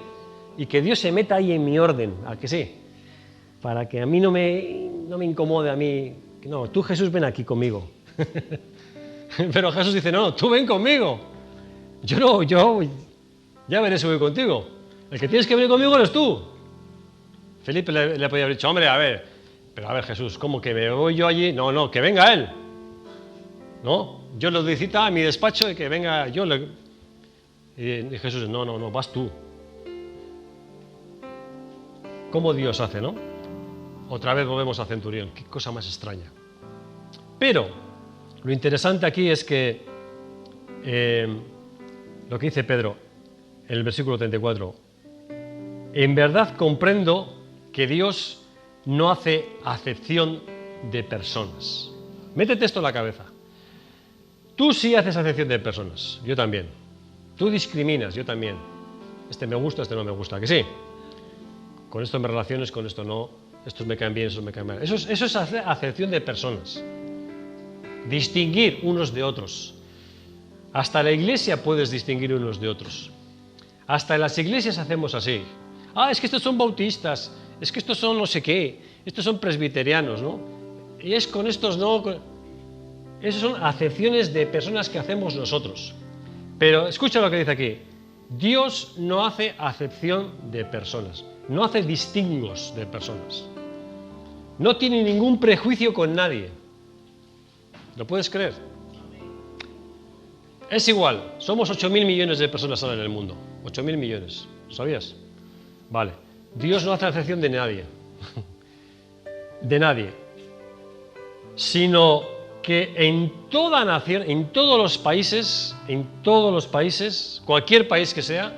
y que Dios se meta ahí en mi orden, ¿a que sí? Para que a mí no me incomode a mí. No, tú Jesús ven aquí conmigo. Pero Jesús dice, no, tú ven conmigo. Yo ya veré si voy contigo. El que tienes que venir conmigo eres tú. Felipe le podía haber dicho, hombre, pero a ver Jesús, ¿cómo que me voy yo allí? No, que venga él. No, yo le doy cita a mi despacho y que venga yo. Y Jesús, no, vas tú. ¿Cómo Dios hace, no? Otra vez volvemos a Centurión, qué cosa más extraña. Pero lo interesante aquí es que lo que dice Pedro en el versículo 34, en verdad comprendo que Dios no hace acepción de personas. Métete esto en la cabeza. Tú sí haces acepción de personas, yo también. Tú discriminas, yo también. Este me gusta, este no me gusta, ¿que sí? Con esto me relaciones, con esto no. Estos me caen bien, estos me caen mal. Eso es acepción de personas. Distinguir unos de otros. Hasta la iglesia puedes distinguir unos de otros. Hasta en las iglesias hacemos así. Es que estos son bautistas, es que estos son no sé qué, estos son presbiterianos, ¿no? Y es con estos no... Esas son acepciones de personas que hacemos nosotros. Pero escucha lo que dice aquí. Dios no hace acepción de personas, no hace distingos de personas. No tiene ningún prejuicio con nadie. ¿Lo puedes creer? Es igual, somos 8.000 millones de personas ahora en el mundo. 8.000 millones, ¿lo sabías? Vale, Dios no hace acepción de nadie. De nadie. Sino que en toda nación, en todos los países, cualquier país que sea,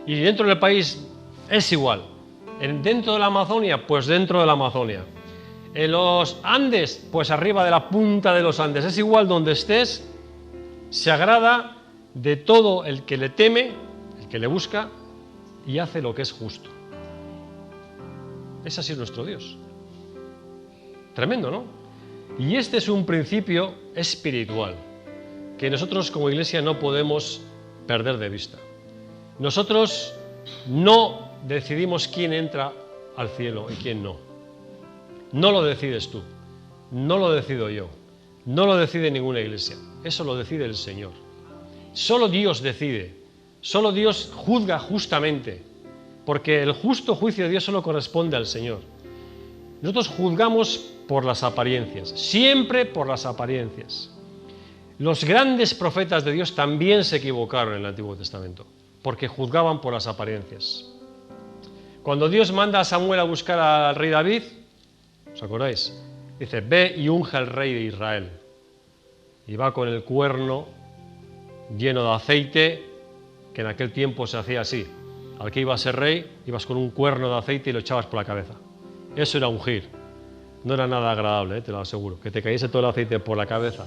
y dentro del país es igual. Dentro de la Amazonia, pues dentro de la Amazonia. En los Andes, pues arriba de la punta de los Andes. Es igual donde estés, se agrada de todo el que le teme, el que le busca, y hace lo que es justo. Es así nuestro Dios. Tremendo, ¿no? Y este es un principio espiritual que nosotros como iglesia no podemos perder de vista. Nosotros no decidimos quién entra al cielo y quién no. No lo decides tú, no lo decido yo, no lo decide ninguna iglesia, eso lo decide el Señor. Solo Dios decide, solo Dios juzga justamente, porque el justo juicio de Dios solo corresponde al Señor. Nosotros juzgamos por las apariencias, siempre por las apariencias. Los grandes profetas de Dios también se equivocaron en el Antiguo Testamento, porque juzgaban por las apariencias. Cuando Dios manda a Samuel a buscar al rey David, ¿os acordáis? Dice, ve y unge al rey de Israel. Y va con el cuerno lleno de aceite, que en aquel tiempo se hacía así. Al que iba a ser rey, ibas con un cuerno de aceite y lo echabas por la cabeza. Eso era ungir. No era nada agradable, te lo aseguro, que te cayese todo el aceite por la cabeza.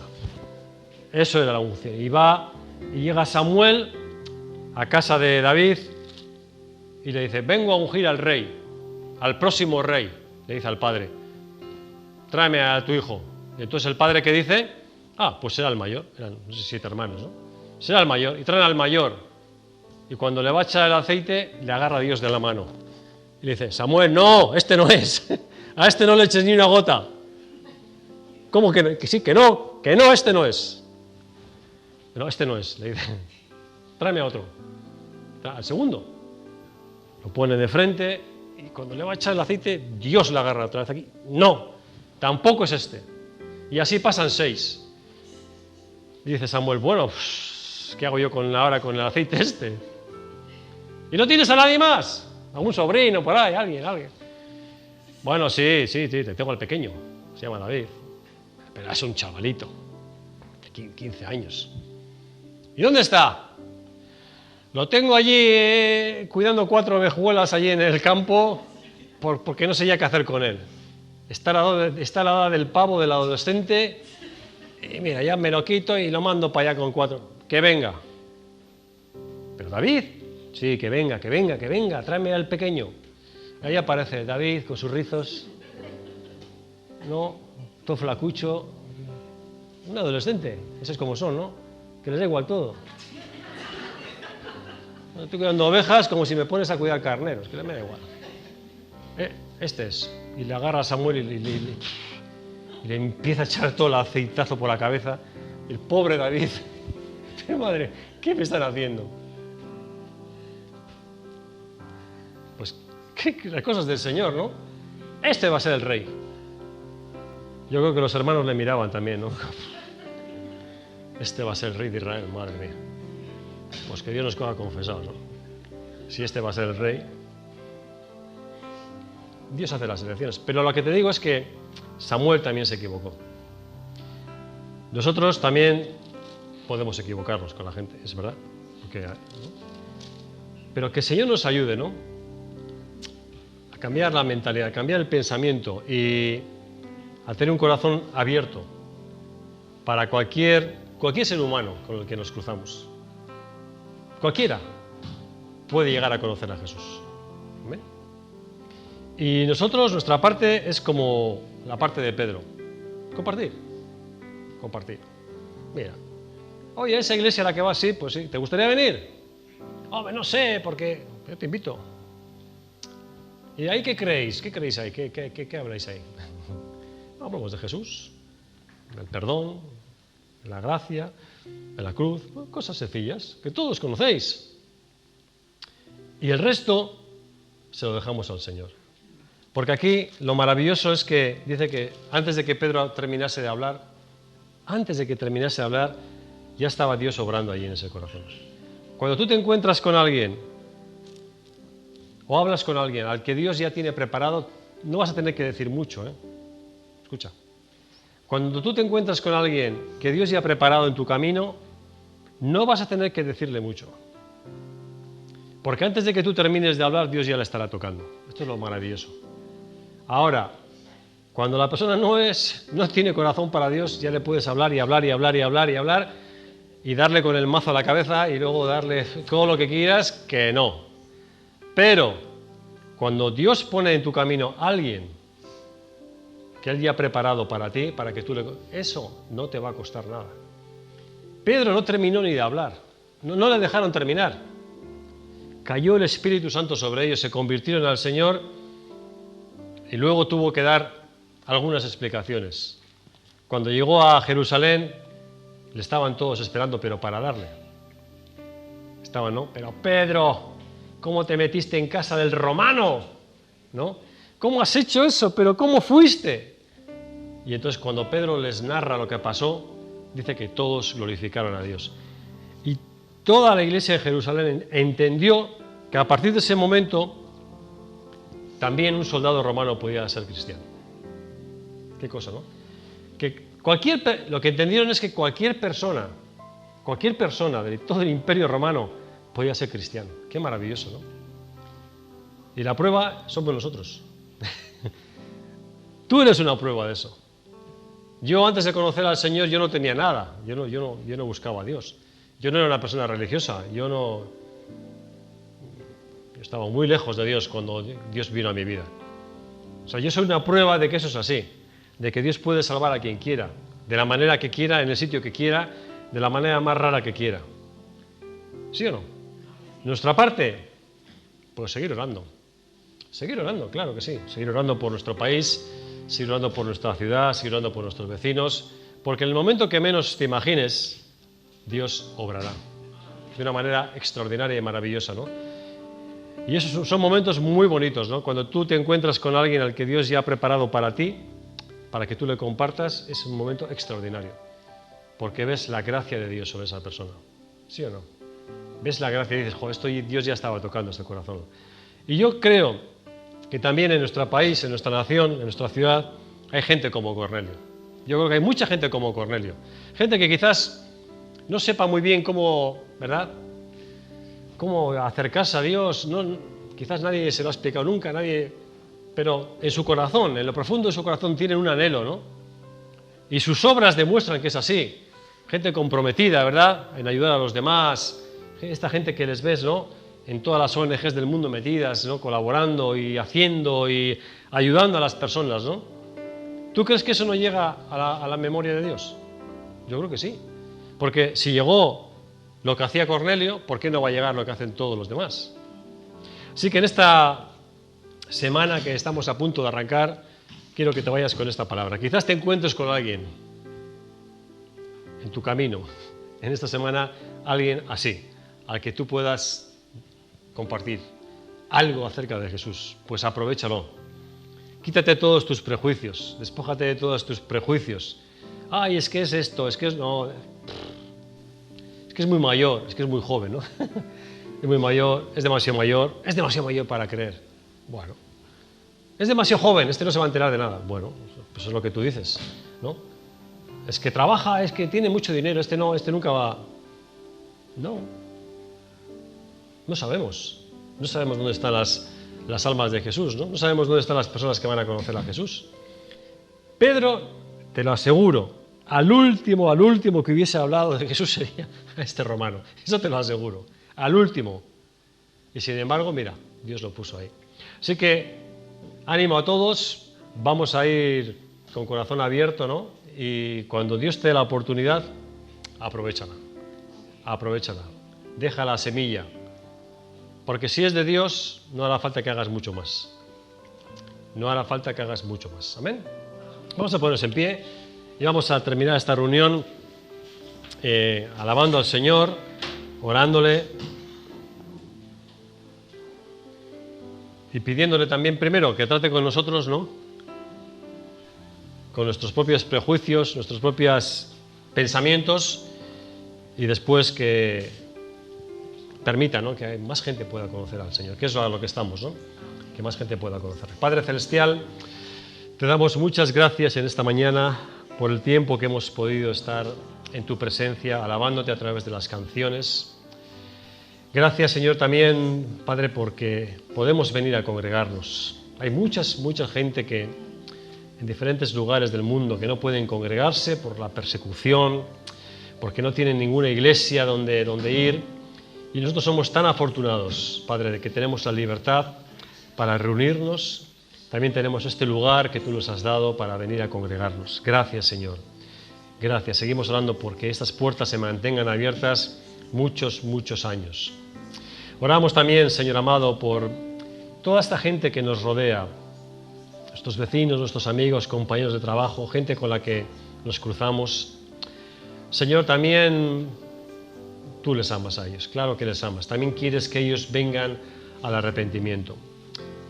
Eso era la unción. Y va y llega Samuel a casa de David y le dice, vengo a ungir al rey, al próximo rey, le dice al padre, tráeme a tu hijo. Y entonces el padre que dice, pues será el mayor, eran no sé, 7 hermanos, ¿no? Será el mayor, y traen al mayor. Y cuando le va a echar el aceite, le agarra a Dios de la mano. Y le dice, Samuel, no, este no es. A este no le eches ni una gota. ¿Cómo que no? Que sí, que no, este no es. No, este no es. Le dice, tráeme a otro. Al segundo. Lo pone de frente y cuando le va a echar el aceite, Dios le agarra otra vez aquí. No, tampoco es este. Y así pasan 6. Y dice Samuel, bueno, ¿qué hago yo ahora con el aceite este? ¿Y no tienes a nadie más? ¿Algún sobrino por ahí? ¿Alguien? Bueno, sí, te tengo al pequeño. Se llama David. Pero es un chavalito. De 15 años. ¿Y dónde está? Lo tengo allí cuidando 4 ovejuelas allí en el campo porque no sé ya qué hacer con él. Está a la edad del pavo, del adolescente. Y mira, ya me lo quito y lo mando para allá con 4. Que venga. Pero David, sí, que venga, tráeme al pequeño. Ahí aparece David con sus rizos. No, todo flacucho. Un adolescente, esos como son, ¿no? Que les da igual todo. Estoy cuidando ovejas como si me pones a cuidar carneros, que me da igual. Este es. Y le agarra a Samuel y le empieza a echar todo el aceitazo por la cabeza. El pobre David. Pero madre, ¿qué me están haciendo? Pues las cosas del Señor, ¿no? Este va a ser el rey. Yo creo que los hermanos le miraban también, ¿no? Este va a ser el rey de Israel, madre mía. Pues que Dios nos coja confesados, ¿no? Si este va a ser el rey. Dios hace las elecciones. Pero lo que te digo es que Samuel también se equivocó. Nosotros también podemos equivocarnos con la gente, es verdad. ¿No? Pero que el Señor nos ayude, ¿no? A cambiar la mentalidad, a cambiar el pensamiento y a tener un corazón abierto para cualquier ser humano con el que nos cruzamos. Cualquiera puede llegar a conocer a Jesús. ¿Amén? Y nosotros, nuestra parte es como la parte de Pedro. Compartir. Mira, oye, esa iglesia a la que vas, sí, pues sí. ¿Te gustaría venir? Hombre, no sé, porque yo te invito. ¿Y ahí qué creéis? ¿Qué creéis ahí? ¿Qué habláis ahí? Hablamos de Jesús, del perdón, de la gracia, de la cruz, cosas sencillas que todos conocéis. Y el resto se lo dejamos al Señor. Porque aquí lo maravilloso es que dice que antes de que Pedro terminase de hablar, ya estaba Dios obrando allí en ese corazón. Cuando tú te encuentras con alguien o hablas con alguien al que Dios ya tiene preparado, no vas a tener que decir mucho, ¿eh? Escucha. Cuando tú te encuentras con alguien que Dios ya ha preparado en tu camino, no vas a tener que decirle mucho. Porque antes de que tú termines de hablar, Dios ya le estará tocando. Esto es lo maravilloso. Ahora, cuando la persona no tiene corazón para Dios, ya le puedes hablar y hablar y hablar y hablar y hablar y darle con el mazo a la cabeza y luego darle todo lo que quieras, que no. Pero cuando Dios pone en tu camino a alguien que Él ya ha preparado para ti, para que tú eso no te va a costar nada. Pedro no terminó ni de hablar, no le dejaron terminar. Cayó el Espíritu Santo sobre ellos, se convirtieron al Señor y luego tuvo que dar algunas explicaciones. Cuando llegó a Jerusalén, le estaban todos esperando, pero para darle. Estaban, ¿no? Pero Pedro, ¿cómo te metiste en casa del romano? ¿No? ¿Cómo has hecho eso? ¿Pero cómo fuiste? Y entonces cuando Pedro les narra lo que pasó, dice que todos glorificaron a Dios. Y toda la iglesia de Jerusalén entendió que a partir de ese momento también un soldado romano podía ser cristiano. Qué cosa, ¿no? Que lo que entendieron es que cualquier persona de todo el imperio romano podía ser cristiano. Qué maravilloso, ¿no? Y la prueba somos nosotros. Tú eres una prueba de eso. Yo antes de conocer al Señor yo no tenía nada, yo no buscaba a Dios. Yo no era una persona religiosa, yo estaba muy lejos de Dios cuando Dios vino a mi vida. O sea, yo soy una prueba de que eso es así, de que Dios puede salvar a quien quiera, de la manera que quiera, en el sitio que quiera, de la manera más rara que quiera. ¿Sí o no? Nuestra parte, pues seguir orando. Seguir orando, claro que sí. Seguir orando por nuestro país, seguir orando por nuestra ciudad, seguir orando por nuestros vecinos, porque en el momento que menos te imagines, Dios obrará de una manera extraordinaria y maravillosa, ¿no? Y esos son momentos muy bonitos, ¿no? Cuando tú te encuentras con alguien al que Dios ya ha preparado para ti, para que tú le compartas, es un momento extraordinario, porque ves la gracia de Dios sobre esa persona. ¿Sí o no? Ves la gracia y dices, jo, esto Dios ya estaba tocando este corazón. Y yo creo que también en nuestro país, en nuestra nación, en nuestra ciudad, hay gente como Cornelio. Yo creo que hay mucha gente como Cornelio. Gente que quizás no sepa muy bien cómo, ¿verdad?, cómo acercarse a Dios. Quizás nadie se lo ha explicado nunca, pero en su corazón, en lo profundo de su corazón, tienen un anhelo, ¿no? Y sus obras demuestran que es así. Gente comprometida, ¿verdad?, en ayudar a los demás. Esta gente que les ves, ¿no?, en todas las ONGs del mundo metidas, ¿no?, colaborando y haciendo y ayudando a las personas, ¿no? ¿Tú crees que eso no llega a la memoria de Dios? Yo creo que sí. Porque si llegó lo que hacía Cornelio, ¿por qué no va a llegar lo que hacen todos los demás? Así que en esta semana que estamos a punto de arrancar, quiero que te vayas con esta palabra. Quizás te encuentres con alguien en tu camino, en esta semana, alguien así, al que tú puedas compartir algo acerca de Jesús. Pues aprovéchalo. Quítate todos tus prejuicios, despójate de todos tus prejuicios. Ay, es que es esto, es que es... No, es que es muy mayor, es que es muy joven, ¿no? Es muy mayor, es demasiado mayor para creer. Bueno, es demasiado joven, este no se va a enterar de nada. Bueno, pues es lo que tú dices, ¿no? Es que trabaja, es que tiene mucho dinero, este nunca va... No sabemos dónde están las almas de Jesús, ¿no? No sabemos dónde están las personas que van a conocer a Jesús. Pedro, te lo aseguro, al último que hubiese hablado de Jesús sería este romano. Eso te lo aseguro. Al último. Y sin embargo, mira, Dios lo puso ahí. Así que, ánimo a todos. Vamos a ir con corazón abierto, ¿no? Y cuando Dios te dé la oportunidad, aprovéchala. Aprovéchala. Deja la semilla. Porque si es de Dios, no hará falta que hagas mucho más. no hará falta que hagas mucho más. Amén. Vamos a ponernos en pie y vamos a terminar esta reunión alabando al Señor, orándole y pidiéndole también primero que trate con nosotros, ¿no?, con nuestros propios prejuicios, nuestros propios pensamientos, y después que permita, ¿no?, que más gente pueda conocer al Señor, que es a lo que estamos, ¿no?, que más gente pueda conocer. Padre Celestial, te damos muchas gracias en esta mañana por el tiempo que hemos podido estar en tu presencia, alabándote a través de las canciones. Gracias, Señor, también, Padre, porque podemos venir a congregarnos. Hay mucha gente que en diferentes lugares del mundo que no pueden congregarse por la persecución, porque no tienen ninguna iglesia donde ir. Y nosotros somos tan afortunados, Padre, de que tenemos la libertad para reunirnos. También tenemos este lugar que tú nos has dado para venir a congregarnos. Gracias, Señor. Gracias. Seguimos orando porque estas puertas se mantengan abiertas muchos años. Oramos también, Señor amado, por toda esta gente que nos rodea, nuestros vecinos, nuestros amigos, compañeros de trabajo, gente con la que nos cruzamos. Señor, también tú les amas a ellos, claro que les amas. También quieres que ellos vengan al arrepentimiento.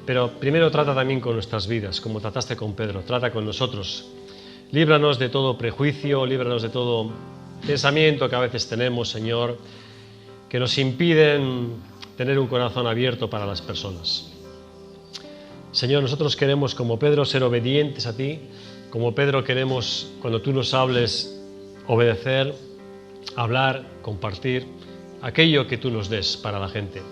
Pero primero trata también con nuestras vidas, como trataste con Pedro, trata con nosotros. Líbranos de todo prejuicio, líbranos de todo pensamiento que a veces tenemos, Señor, que nos impiden tener un corazón abierto para las personas. Señor, nosotros queremos, como Pedro, ser obedientes a ti. Como Pedro queremos, cuando tú nos hables, obedecer, hablar, compartir aquello que tú nos des para la gente.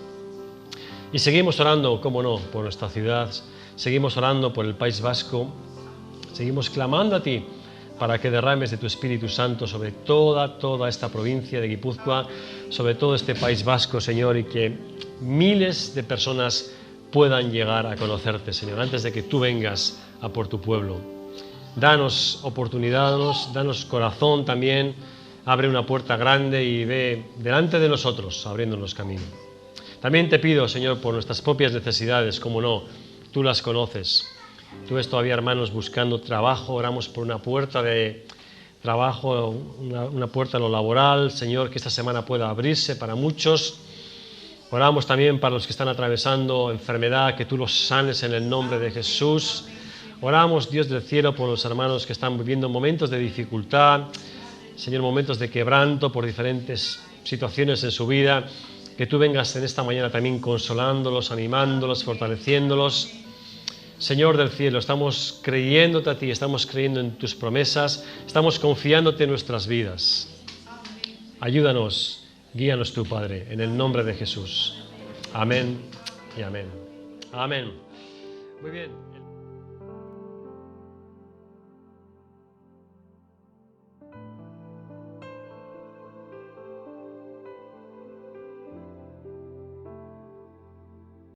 Y seguimos orando, cómo no, por nuestra ciudad, seguimos orando por el País Vasco, seguimos clamando a ti para que derrames de tu Espíritu Santo sobre toda esta provincia de Guipúzcoa, sobre todo este País Vasco, Señor, y que miles de personas puedan llegar a conocerte, Señor, antes de que tú vengas a por tu pueblo. Danos oportunidad, danos corazón también, abre una puerta grande y ve delante de nosotros, abriéndonos camino. También te pido, Señor, por nuestras propias necesidades, como no, tú las conoces. Tú ves todavía hermanos buscando trabajo, oramos por una puerta de trabajo, una puerta a lo laboral, Señor, que esta semana pueda abrirse para muchos. Oramos también para los que están atravesando enfermedad, que tú los sanes en el nombre de Jesús. Oramos, Dios del cielo, por los hermanos que están viviendo momentos de dificultad, Señor, momentos de quebranto por diferentes situaciones en su vida. Que tú vengas en esta mañana también consolándolos, animándolos, fortaleciéndolos. Señor del cielo, estamos creyéndote a ti, estamos creyendo en tus promesas, estamos confiándote en nuestras vidas. Ayúdanos, guíanos tú, Padre, en el nombre de Jesús. Amén y amén. Amén. Muy bien.